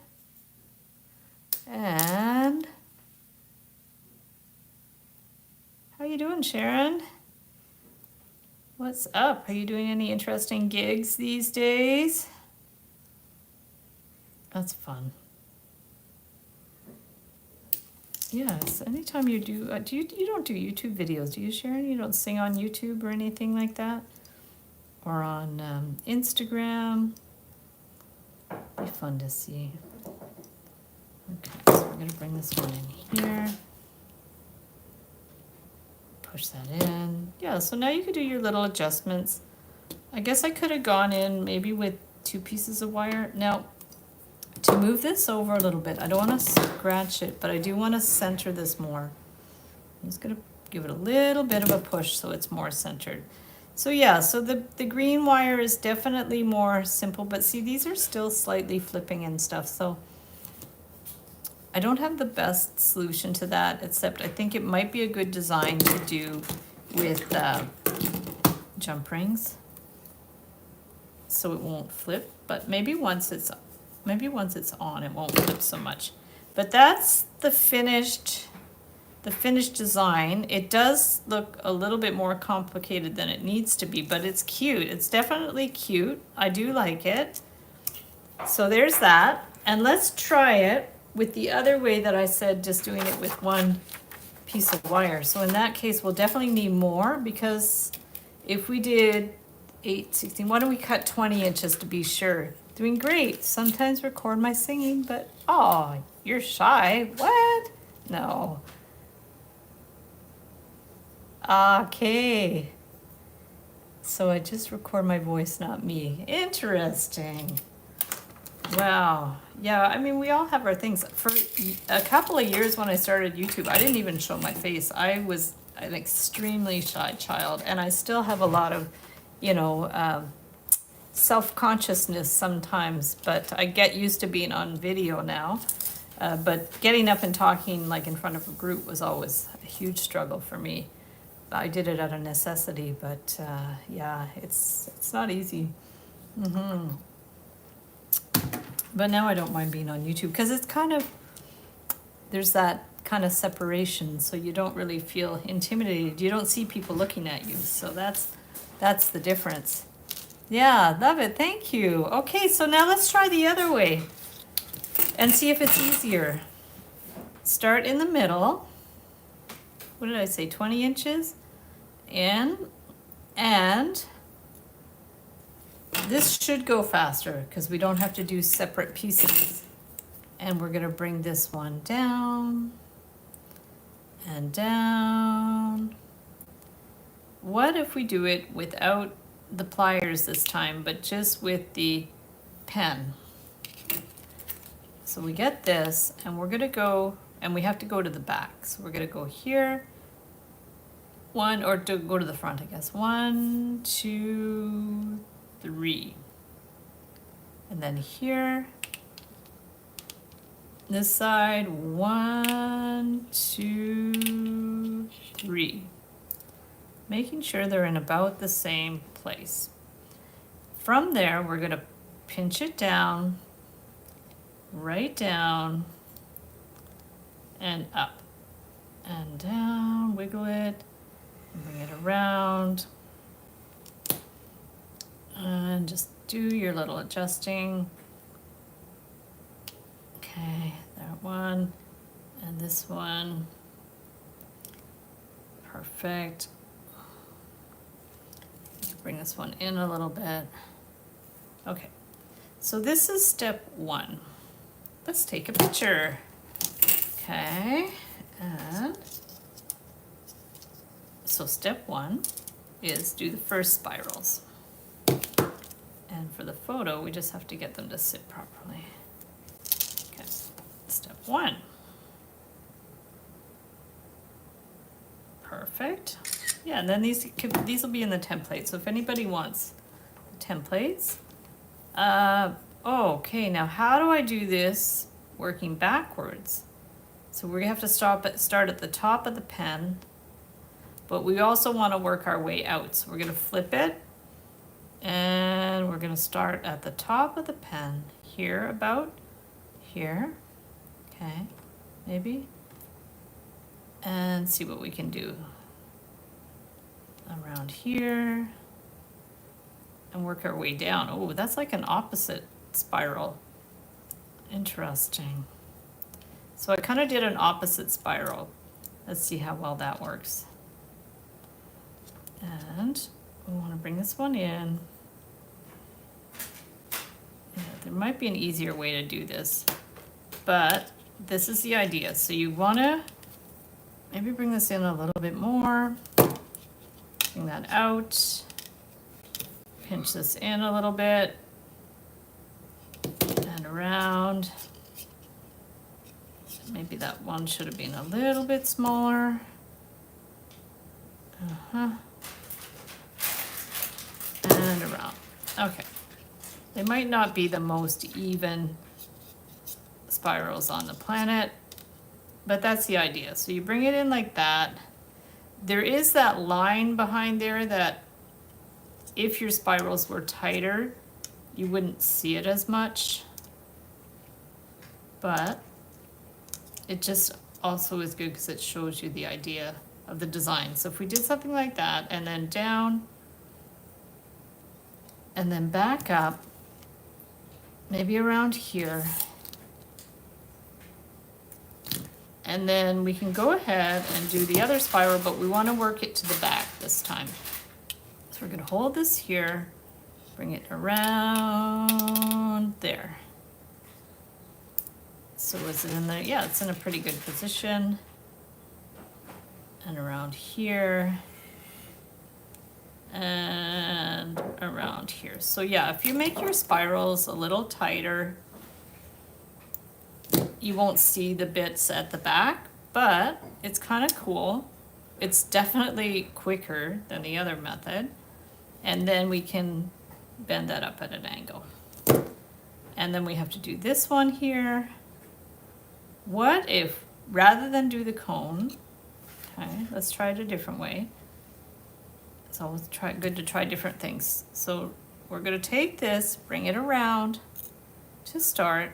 And how you doing, Sharon? What's up? Are you doing any interesting gigs these days? That's fun. Yes, anytime you do, you don't do YouTube videos, do you, Sharon? You don't sing on YouTube or anything like that? Or on Instagram? Be fun to see. Okay, so we're gonna bring this one in here. Push that in. Yeah, so now you could do your little adjustments. I guess I could have gone in maybe with 2 pieces of wire. Now, to move this over a little bit, I don't want to scratch it, but I do want to center this more. I'm just going to give it a little bit of a push so it's more centered. So yeah, so the green wire is definitely more simple, but see, these are still slightly flipping and stuff, so I don't have the best solution to that, except I think it might be a good design to do with jump rings, so it won't flip, but maybe once it's on, it won't flip so much. But that's the finished design. It does look a little bit more complicated than it needs to be, but it's cute. It's definitely cute. I do like it. So there's that. And let's try it with the other way that I said, just doing it with 1 piece of wire. So in that case, we'll definitely need more, because if we did 8, 16, why don't we cut 20 inches to be sure? Doing great. Sometimes record my singing, but oh, you're shy. What? No. Okay. So I just record my voice, not me. Interesting. Wow. Yeah, I mean, we all have our things. For a couple of years when I started YouTube, I didn't even show my face. I was an extremely shy child, and I still have a lot of, self-consciousness sometimes, but I get used to being on video now. But getting up and talking like in front of a group was always a huge struggle for me. I did it out of necessity, but yeah, it's not easy. But now I don't mind being on YouTube because it's kind of, there's that kind of separation, so you don't really feel intimidated. You don't see people looking at you, so that's the difference. Yeah, love it. Thank you. Okay, so now let's try the other way and see if it's easier. Start in the middle. What did I say? 20 inches in, and this should go faster because we don't have to do separate pieces. And we're gonna bring this one down and down. What if we do it without the pliers this time, but just with the pen? So we get this, and we're gonna go, and we have to go to the back. So we're gonna go here, one, or to go to the front, I guess. 1, 2, 3. And then here, this side, 1, 2, 3. Making sure they're in about the same place. From there, we're gonna pinch it down, right down, and up, and down, wiggle it, and bring it around, and just do your little adjusting. Okay, that one, and this one. Perfect. Bring this one in a little bit. Okay, so this is step 1. Let's take a picture. Okay, and so step 1 is do the first spirals. And for the photo, we just have to get them to sit properly. Okay, step 1. Perfect. Yeah, and then these will be in the template. So if anybody wants templates, okay. Now how do I do this working backwards? So we have to start at the top of the pen, but we also want to work our way out. So we're going to flip it, and we're going to start at the top of the pen here, about here. Okay, maybe, and see what we can do around here and work our way down. Oh, that's like an opposite spiral. Interesting. So I kind of did an opposite spiral. Let's see how well that works. And we want to bring this one in. Yeah, there might be an easier way to do this, but this is the idea. So you want to maybe bring this in a little bit more. Bring that out, pinch this in a little bit, and around. Maybe that one should have been a little bit smaller. And around. Okay. They might not be the most even spirals on the planet, but that's the idea. So you bring it in like that. There is that line behind there that if your spirals were tighter, you wouldn't see it as much. But it just also is good because it shows you the idea of the design. So if we did something like that, and then down, and then back up, maybe around here, and then we can go ahead and do the other spiral, but we want to work it to the back this time. So we're going to hold this here, bring it around there. So is it in there? Yeah, it's in a pretty good position. And around here. And around here. So yeah, if you make your spirals a little tighter, you won't see the bits at the back, but it's kind of cool. It's definitely quicker than the other method. And then we can bend that up at an angle. And then we have to do this one here. what if, rather than do the cone, okay, let's try it a different way. It's always good to try different things. So we're gonna take this, bring it around to start.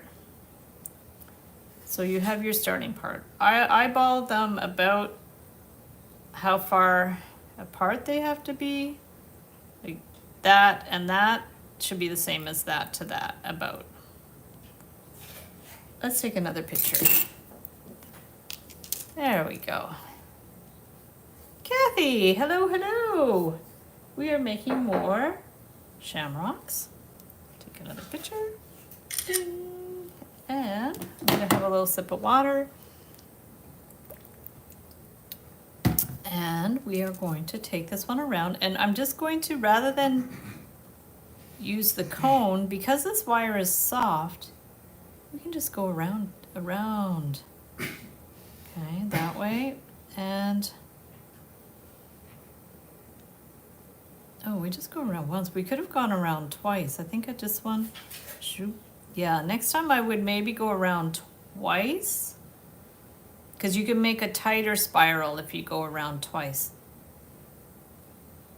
So you have your starting part. I eyeballed them about how far apart they have to be. Like that and that should be the same as that to that, about. Let's take another picture. There we go. Kathy, hello, hello. We are making more shamrocks. Take another picture. Ding. And I'm gonna have a little sip of water. And we are going to take this one around, and I'm just going to, rather than use the cone, because this wire is soft, we can just go around. Okay, that way. And oh, we just go around once. We could have gone around twice. I think I just one. Shoot. Yeah, next time I would maybe go around twice, because you can make a tighter spiral if you go around twice.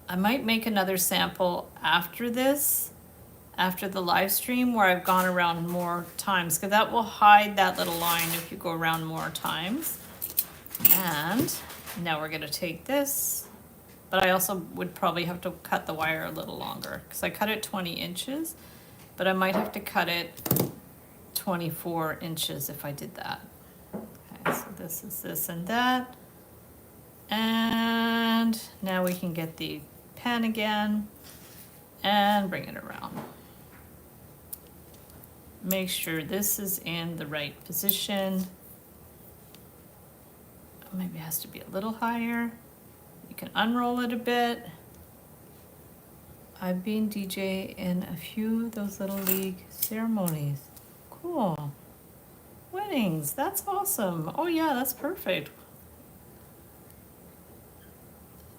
I might make another sample after this, after the live stream, where I've gone around more times, because that will hide that little line if you go around more times. And now we're gonna take this, but I also would probably have to cut the wire a little longer, because I cut it 20 inches, but I might have to cut it 24 inches if I did that. Okay, so this is this and that. And now we can get the pen again and bring it around. Make sure this is in the right position. Maybe it has to be a little higher. You can unroll it a bit. I've been DJ in a few of those little league ceremonies. Cool. Weddings, that's awesome. Oh yeah, that's perfect.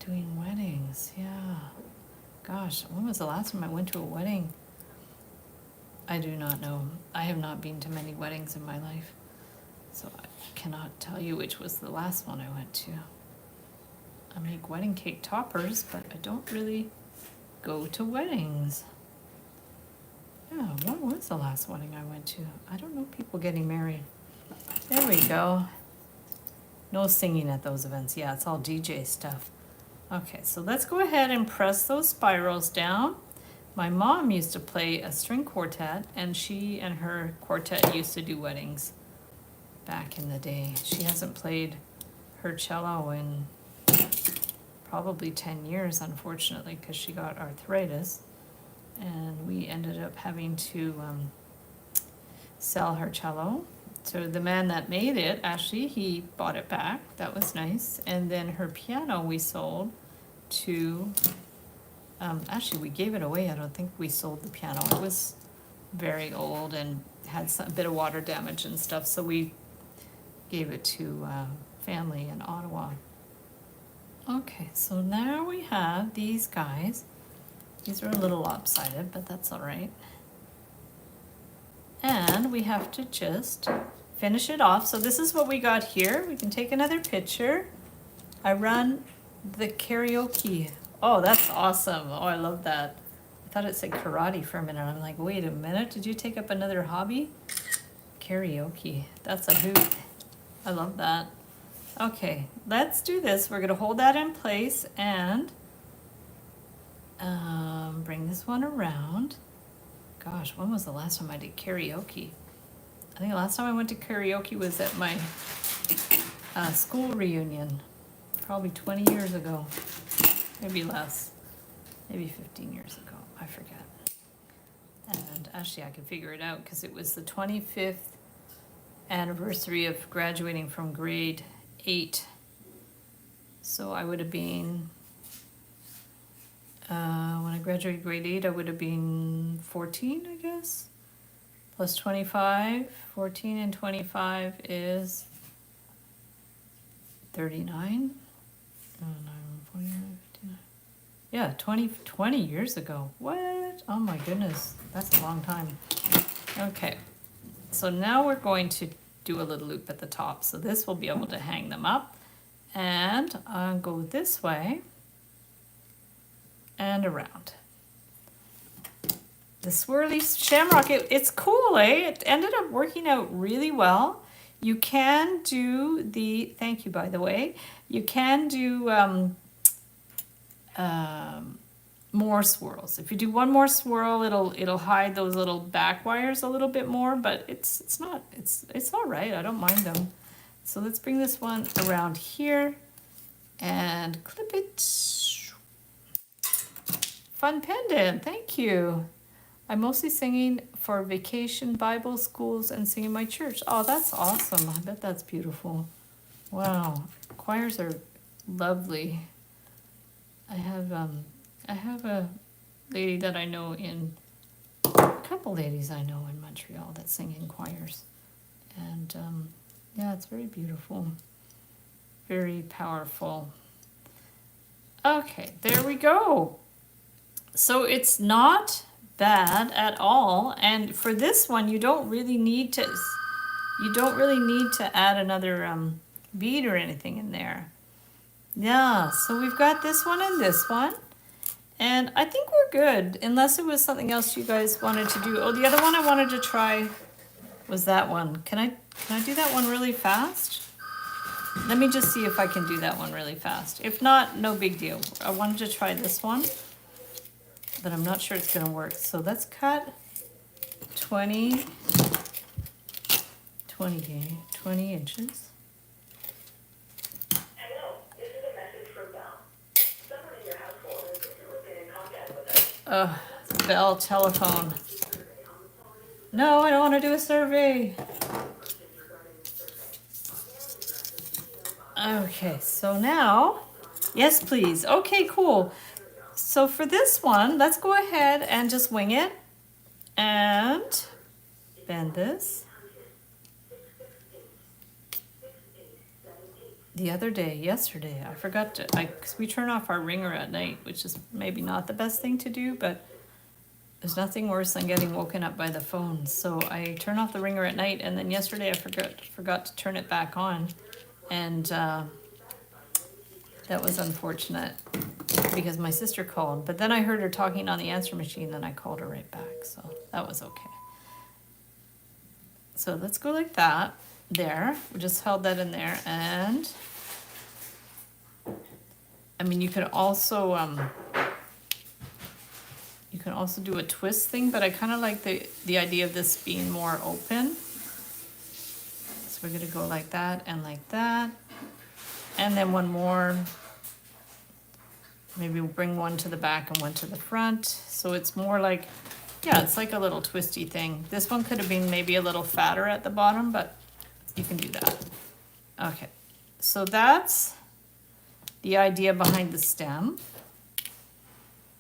Doing weddings, yeah. Gosh, when was the last time I went to a wedding? I do not know. I have not been to many weddings in my life, so I cannot tell you which was the last one I went to. I make wedding cake toppers, but I don't really go to weddings. Yeah, what was the last wedding I went to? I don't know people getting married. There we go. No singing at those events. Yeah, it's all DJ stuff. Okay, so let's go ahead and press those spirals down. My mom used to play a string quartet, and she and her quartet used to do weddings back in the day. She hasn't played her cello in probably 10 years, unfortunately, because she got arthritis, and we ended up having to sell her cello. So the man that made it, actually, he bought it back. That was nice. And then her piano we sold to, actually we gave it away. I don't think we sold the piano. It was very old and had a bit of water damage and stuff, so we gave it to family in Ottawa. Okay, so now we have these guys. These are a little lopsided, but that's all right. And we have to just finish it off. So this is what we got here. We can take another picture. I run the karaoke. Oh, that's awesome. Oh, I love that. I thought it said karate for a minute. I'm like, wait a minute, did you take up another hobby? Karaoke, that's a hoot. I love that. Okay, let's do this. We're gonna hold that in place and bring this one around. Gosh, when was the last time I did karaoke? I think the last time I went to karaoke was at my school reunion, probably 20 years ago, maybe less, maybe 15 years ago, I forget. And actually I can figure it out because it was the 25th anniversary of graduating from grade 8. So I would have been, when I graduated grade 8, I would have been 14, I guess. Plus 25, 14 and 25 is 39. Oh, 49, 59. Yeah, 20 years ago. What? Oh my goodness, that's a long time. Okay, so now we're going to do a little loop at the top. So this will be able to hang them up, and I'll go this way and around. The swirly shamrock, it's cool, eh? It ended up working out really well. You can do the, thank you by the way, you can do more swirls. If you do one more swirl, it'll hide those little back wires a little bit more, but it's all right. I don't mind them. So let's bring this one around here and clip it. Fun pendant, thank you. I'm mostly singing for vacation, Bible schools, and singing my church. Oh, that's awesome. I bet that's beautiful. Wow, choirs are lovely. I have a lady that I know a couple ladies I know in Montreal that sing in choirs. And yeah, it's very beautiful. Very powerful. Okay, there we go. So it's not bad at all, and for this one you don't really need to add another bead or anything in there. Yeah, so we've got this one and this one, and I think we're good, unless it was something else you guys wanted to do. Oh, the other one I wanted to try was that one. Can I do that one really fast? Let me just see if I can do that one really fast. If not, no big deal. I wanted to try this one, but I'm not sure it's gonna work. So let's cut 20 inches. Hello, this is a message from Bell. Someone in your household has recently been in contact with us. Bell telephone. No, I don't want to do a survey. Okay, so now, yes please. Okay, cool. So for this one, let's go ahead and just wing it and bend this. The other day, yesterday, I forgot to, because we turn off our ringer at night, which is maybe not the best thing to do, but there's nothing worse than getting woken up by the phone. So I turn off the ringer at night, and then yesterday I forgot to turn it back on, and that was unfortunate because my sister called, but then I heard her talking on the answer machine and I called her right back, so that was okay. So let's go like that. There, we just held that in there, and I mean you could also do a twist thing, but I kind of like the idea of this being more open. So we're gonna go like that, and then one more. Maybe we'll bring one to the back and one to the front, so it's more like, yeah, it's like a little twisty thing. This one could have been maybe a little fatter at the bottom, but you can do that. Okay, so that's the idea behind the stem,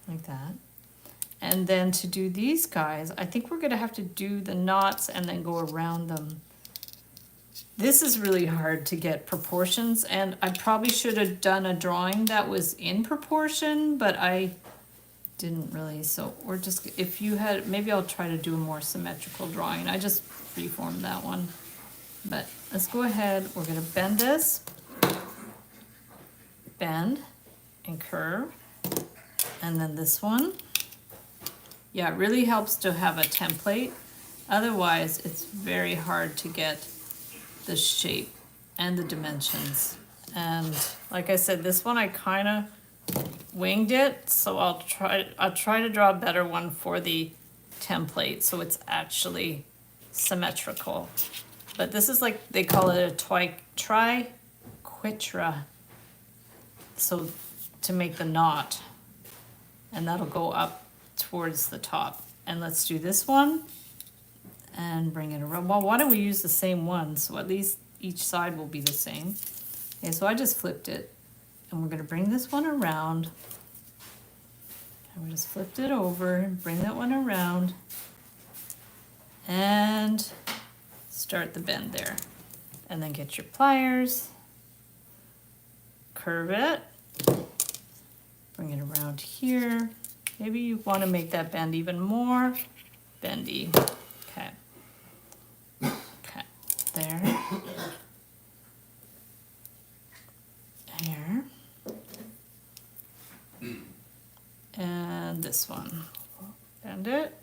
like that. And then to do these guys, I think we're gonna have to do the knots and then go around them. This is really hard to get proportions, and I probably should have done a drawing that was in proportion, but I didn't really. So we're just, if you had, maybe I'll try to do a more symmetrical drawing. I just freeformed that one. But let's go ahead, we're gonna bend this, bend and curve, and then this one. Yeah, it really helps to have a template. Otherwise, it's very hard to get the shape and the dimensions. And like I said, this one I kind of winged it, so I'll try to draw a better one for the template so it's actually symmetrical. But this is like, they call it a triquetra, so to make the knot, and that'll go up towards the top. And let's do this one and bring it around. Well, why don't we use the same one, so at least each side will be the same. Okay, so I just flipped it, and we're gonna bring this one around, and we just flipped it over, bring that one around, and start the bend there. And then get your pliers, curve it, bring it around here. Maybe you want to make that bend even more bendy. Okay. Okay, there. And this one. Bend it.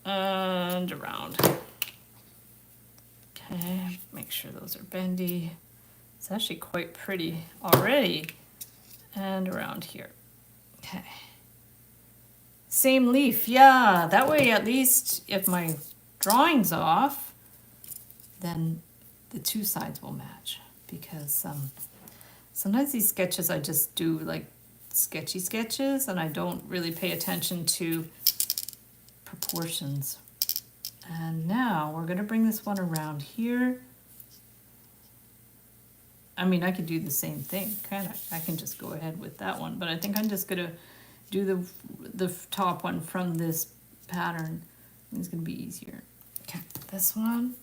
And around. Okay, make sure those are bendy. It's actually quite pretty already. And around here. Okay. Same leaf, yeah. That way at least if my drawing's off, then the two sides will match. Because sometimes these sketches I just do like sketchy sketches and I don't really pay attention to proportions. And now we're gonna bring this one around here. I mean, I could do the same thing, kinda. I can just go ahead with that one, but I think I'm just gonna do the top one from this pattern. It's gonna be easier. Okay, this one.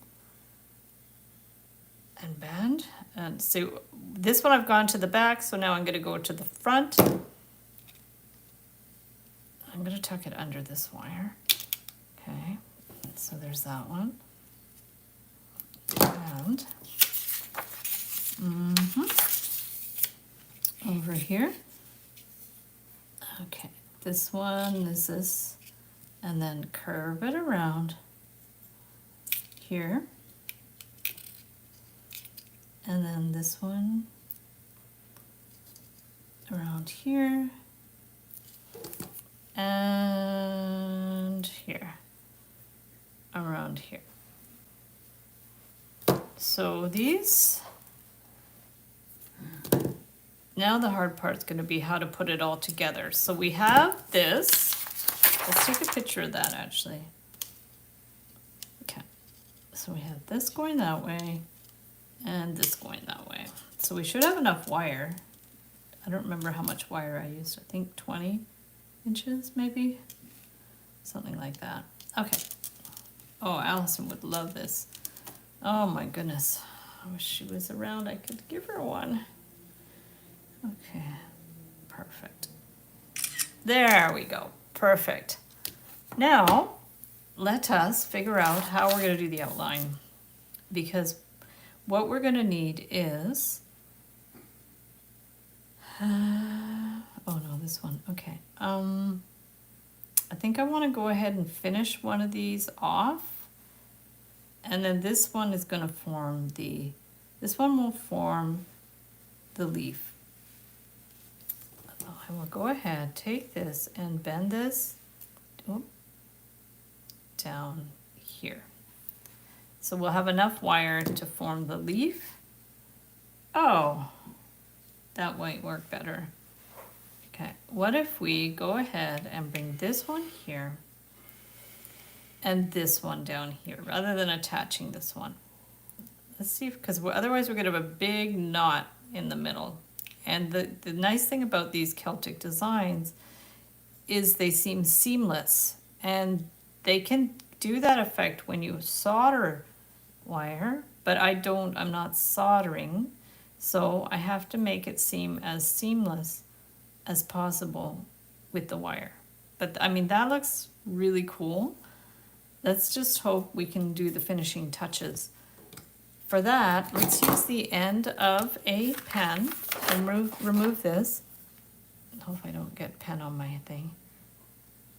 And bend. And so this one I've gone to the back, so now I'm gonna go to the front. I'm gonna tuck it under this wire. Okay, so there's that one. And over here. Okay, this one is this, and then curve it around here. And then this one around here. And here. Around here. So these, now the hard part's going to be how to put it all together. So we have this. Let's take a picture of that actually. Okay. So we have this going that way and this going that way. So we should have enough wire. I don't remember how much wire I used. I think 20 inches maybe. Something like that. Okay. Oh, Allison would love this. Oh my goodness. I wish she was around. I could give her one. Okay. Perfect. There we go. Perfect. Now, let us figure out how we're going to do the outline. Because what we're going to need is... oh no, this one. Okay. I think I want to go ahead and finish one of these off. And then this one is going to form the, this one will form the leaf. I will go ahead, take this and bend this down here. So we'll have enough wire to form the leaf. Oh, that might work better. Okay, what if we go ahead and bring this one here and this one down here, rather than attaching this one. Let's see, because otherwise we're going to have a big knot in the middle. And the nice thing about these Celtic designs is they seem seamless. And they can do that effect when you solder wire, but I'm not soldering. So I have to make it seem as seamless as possible with the wire. But I mean, that looks really cool. Let's just hope we can do the finishing touches. For that, let's use the end of a pen and remove this. I hope I don't get pen on my thing.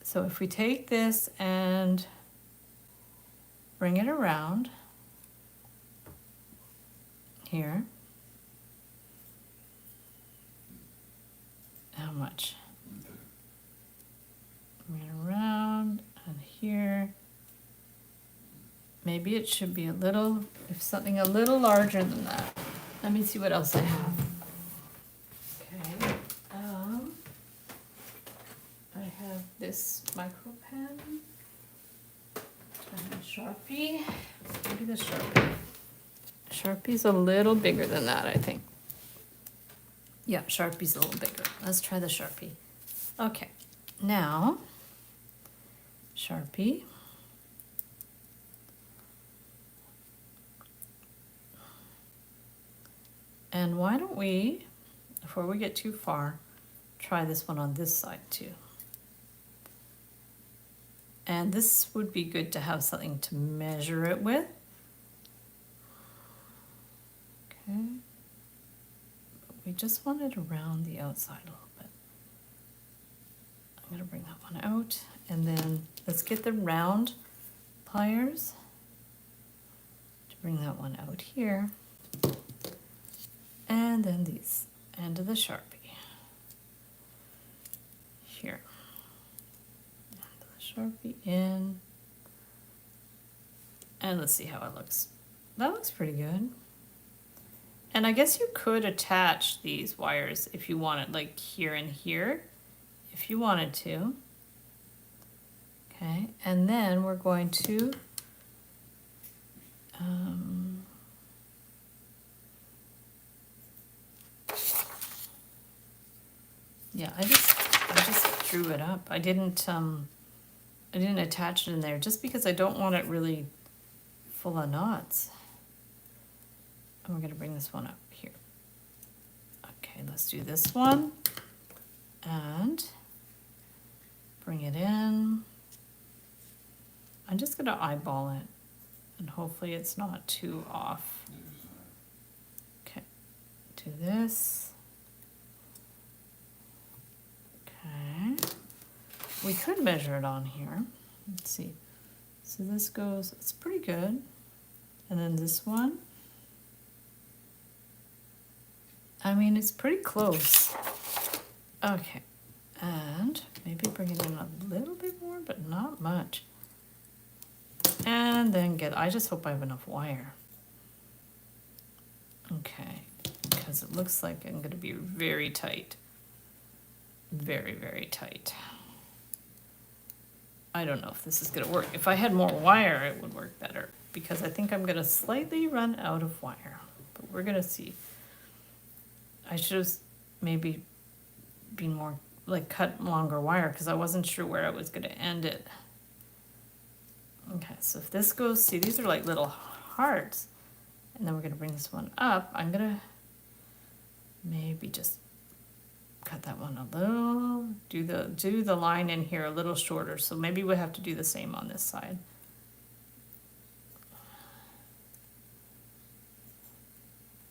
So if we take this and bring it around here. How much? Bring it around and here. Maybe it should be a little, if something a little larger than that. Let me see what else I have. Okay. I have this micro pen. I have Sharpie. Maybe the Sharpie. Sharpie's a little bigger than that, I think. Yeah, Sharpie's a little bigger. Let's try the Sharpie. Okay. Now, Sharpie. And why don't we, before we get too far, try this one on this side too. And this would be good to have something to measure it with. Okay. we just want it around the outside a little bit. I'm gonna bring that one out, and then let's get the round pliers to bring that one out here. And then these, end of the Sharpie. Here. End of the Sharpie in. And let's see how it looks. That looks pretty good. And I guess you could attach these wires if you wanted, like here and here, if you wanted to. Okay, and then we're going to yeah, I just drew it up. I didn't attach it in there just because I don't want it really full of knots. And we're gonna bring this one up here. Okay, let's do this one and bring it in. I'm just gonna eyeball it and hopefully it's not too off. Okay, do this. Okay, we could measure it on here. Let's see. So this goes, it's pretty good. And then this one, I mean, it's pretty close. Okay, and maybe bring it in a little bit more, but not much. And then I just hope I have enough wire. Okay, because it looks like I'm gonna be very tight. Very, very tight. I don't know if this is gonna work. If I had more wire, it would work better because I think I'm gonna slightly run out of wire, but we're gonna see. I should have maybe been more, like cut longer wire because I wasn't sure where I was gonna end it. Okay, so if this goes, see, these are like little hearts, and then we're gonna bring this one up. I'm gonna maybe just cut that one a little, do the line in here a little shorter, so maybe we'll have to do the same on this side.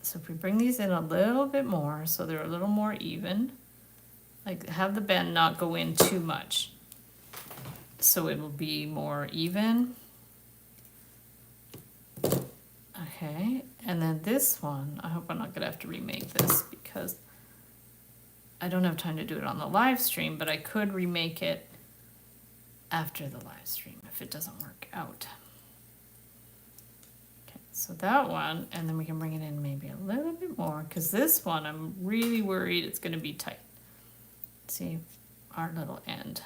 So if we bring these in a little bit more, so they're a little more even, like have the bend not go in too much, so it will be more even. Okay, and then this one, I hope I'm not gonna have to remake this because I don't have time to do it on the live stream, but I could remake it after the live stream if it doesn't work out. Okay, so that one, and then we can bring it in maybe a little bit more because this one I'm really worried it's gonna be tight. See, our little end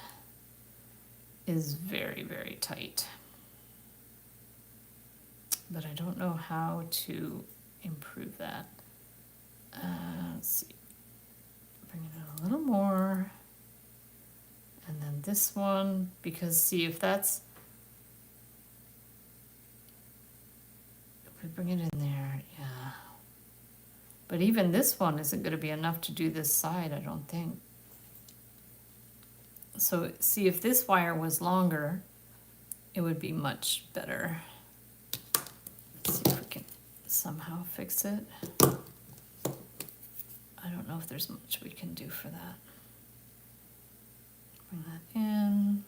is very, very tight. But I don't know how to improve that. Let's see. Bring it in a little more. And then this one, because see if that's, if we bring it in there, yeah. But even this one isn't gonna be enough to do this side, I don't think. So see if this wire was longer, it would be much better. Let's see if we can somehow fix it. I don't know if there's much we can do for that. Bring that in.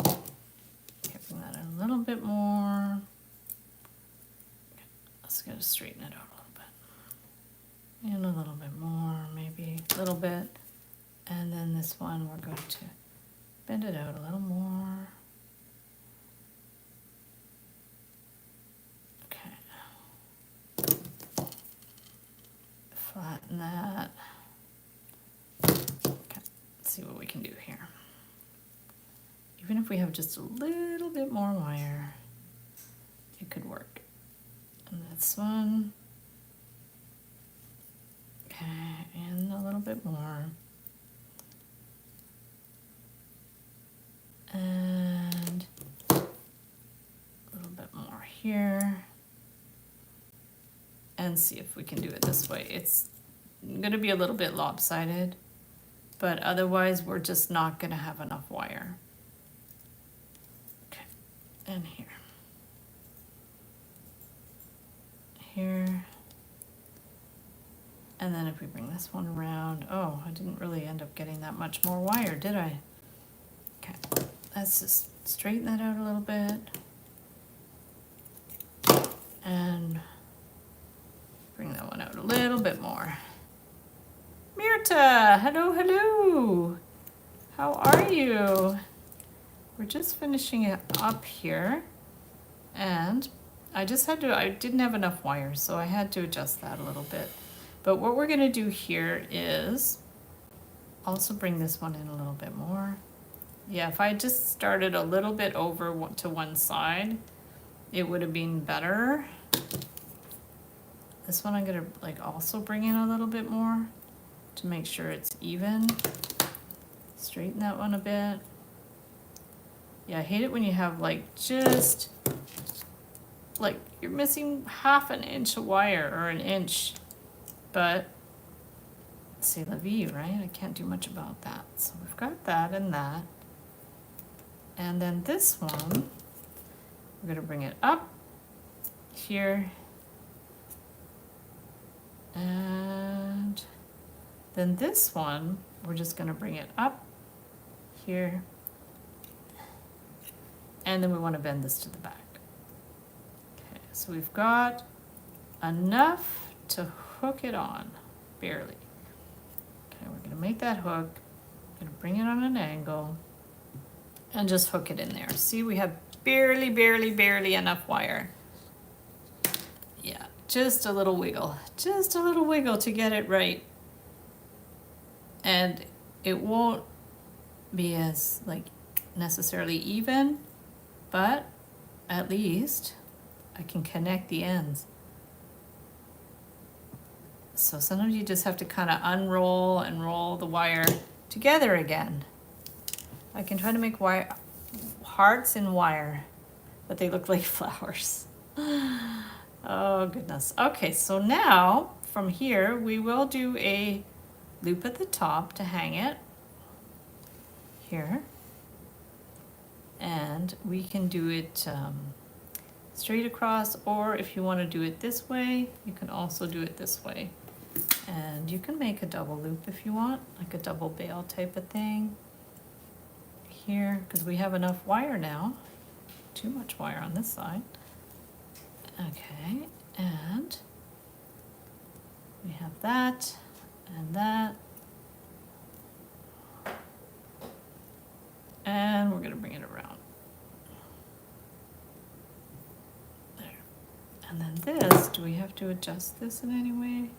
Okay, bring that in a little bit more. Okay, let's get to straighten it out a little bit. And a little bit more, maybe a little bit. And then this one, we're going to bend it out a little more. Flatten that. Okay, let's see what we can do here. Even if we have just a little bit more wire, it could work. And this one. Okay, and a little bit more. And a little bit more here. And see if we can do it this way. It's gonna be a little bit lopsided, but otherwise we're just not gonna have enough wire. Okay, and here. Here. And then if we bring this one around, oh, I didn't really end up getting that much more wire, did I? Okay, let's just straighten that out a little bit. And bring that one out a little bit more. Mirta, hello, hello. How are you? We're just finishing it up here. And I didn't have enough wires, so I had to adjust that a little bit. But what we're gonna do here is also bring this one in a little bit more. Yeah, if I just started a little bit over to one side, it would have been better. This one I'm gonna like also bring in a little bit more to make sure it's even. Straighten that one a bit. Yeah, I hate it when you have like just like you're missing half an inch of wire or an inch, but c'est la vie, right? I can't do much about that. So we've got that and that. And then this one, we're gonna bring it up here. And then this one, we're just gonna bring it up here. And then we wanna bend this to the back. Okay, so we've got enough to hook it on, barely. Okay, we're gonna make that hook, gonna bring it on an angle, and just hook it in there. See, we have barely enough wire. Yeah, just a little wiggle to get it right. And it won't be as like necessarily even, but at least I can connect the ends. So sometimes you just have to kind of unroll and roll the wire together again. I can try to make wire hearts in wire, but they look like flowers. Oh goodness. Okay, so now from here we will do a loop at the top to hang it here, and we can do it straight across, or if you want to do it this way, you can also do it this way. And you can make a double loop if you want, like a double bail type of thing here, because we have enough wire now. Too much wire on this side. Okay, and we have that and that. And we're gonna bring it around. There. And then this, do we have to adjust this in any way?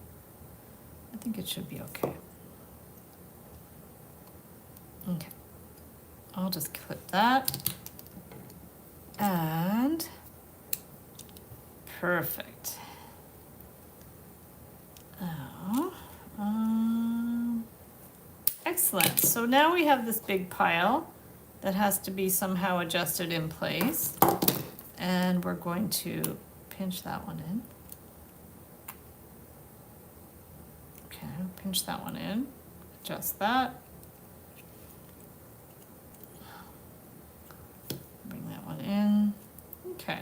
I think it should be okay. Okay, I'll just clip that. And perfect. Oh, excellent. So now we have this big pile that has to be somehow adjusted in place. And we're going to pinch that one in. Okay, pinch that one in, adjust that. Bring that one in. Okay.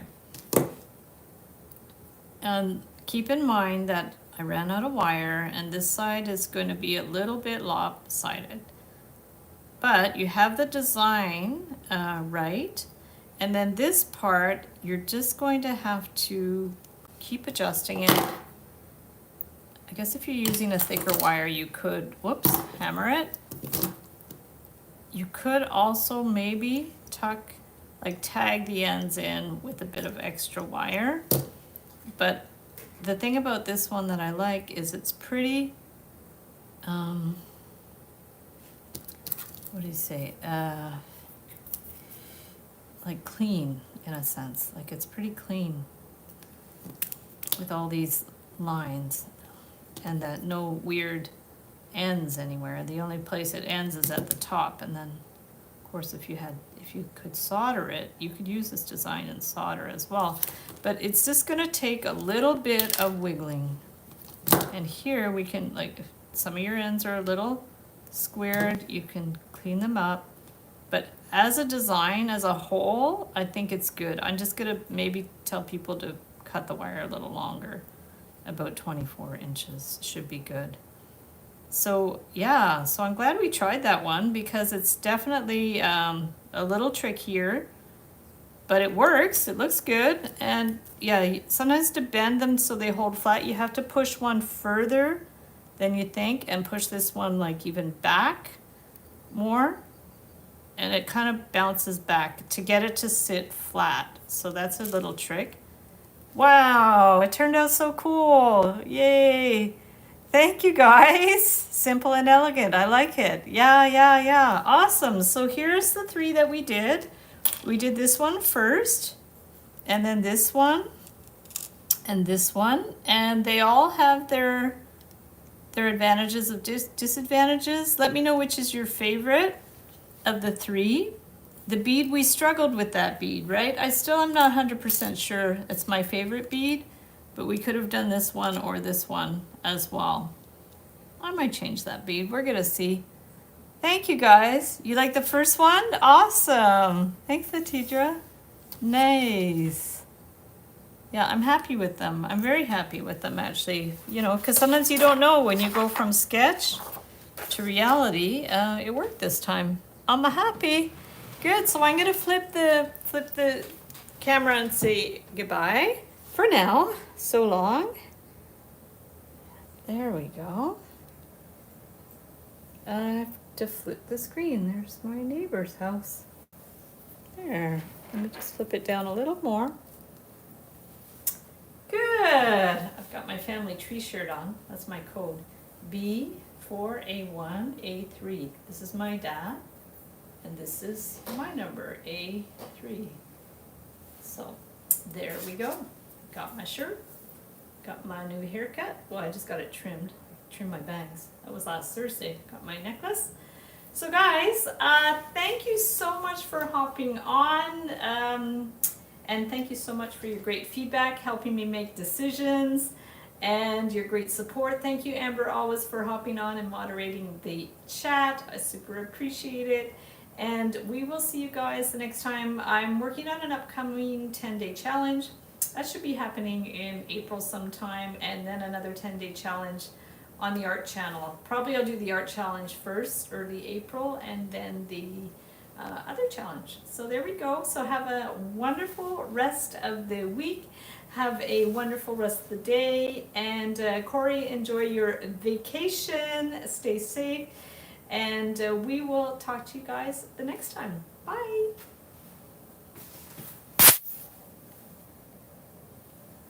And keep in mind that I ran out of wire and this side is going to be a little bit lopsided. But you have the design right. And then this part, you're just going to have to keep adjusting it. I guess if you're using a thicker wire, you could, whoops, hammer it. You could also maybe tag the ends in with a bit of extra wire. But the thing about this one that I like is it's pretty, what do you say, like clean in a sense. Like it's pretty clean with all these lines and that no weird ends anywhere. The only place it ends is at the top, and then of course if you could solder it, you could use this design and solder as well. But it's just gonna take a little bit of wiggling. And here we can, like, if some of your ends are a little squared, you can clean them up. But as a design, as a whole, I think it's good. I'm just gonna maybe tell people to cut the wire a little longer about 24 inches should be good. So yeah, so I'm glad we tried that one because it's definitely a little trickier, but it works. It looks good. And yeah, sometimes to bend them so they hold flat, you have to push one further than you think and push this one like even back more. And it kind of bounces back to get it to sit flat. So that's a little trick. Wow, it turned out so cool. Yay. Thank you guys. Simple and elegant. I like it. Yeah. Awesome. So here's the 3 that we did. We did this one first, and then this one, and this one, and they all have their advantages of disadvantages. Let me know which is your favorite of the 3. The bead, we struggled with that bead, right? I still am not 100% sure it's my favorite bead, but we could have done this one or this one as well. I might change that bead. We're gonna see. Thank you guys. You like the first one? Awesome. Thanks, Latidra. Nice. Yeah, I'm happy with them. I'm very happy with them actually. You know, because sometimes you don't know when you go from sketch to reality. It worked this time. I'm happy. Good. So I'm gonna flip the camera and say goodbye for now. So long. There we go. I have to flip the screen. There's my neighbor's house. There. Let me just flip it down a little more. Good. I've got my family tree shirt on. That's my code. B4A1A3. This is my dad. And this is my number, A3. So there we go. Got my shirt. Got my new haircut. Well, I just got it trimmed. Trimmed my bangs. That was last Thursday. Got my necklace. So guys, thank you so much for hopping on. And thank you so much for your great feedback, helping me make decisions, and your great support. Thank you, Amber, always for hopping on and moderating the chat. I super appreciate it. And we will see you guys the next time. I'm working on an upcoming 10-day challenge. That should be happening in April sometime, and then another 10-day challenge on the art channel. Probably I'll do the art challenge first, early April, and then the other challenge. So there we go. So have a wonderful rest of the week. Have a wonderful rest of the day. And Corey, enjoy your vacation. Stay safe. And we will talk to you guys the next time. Bye.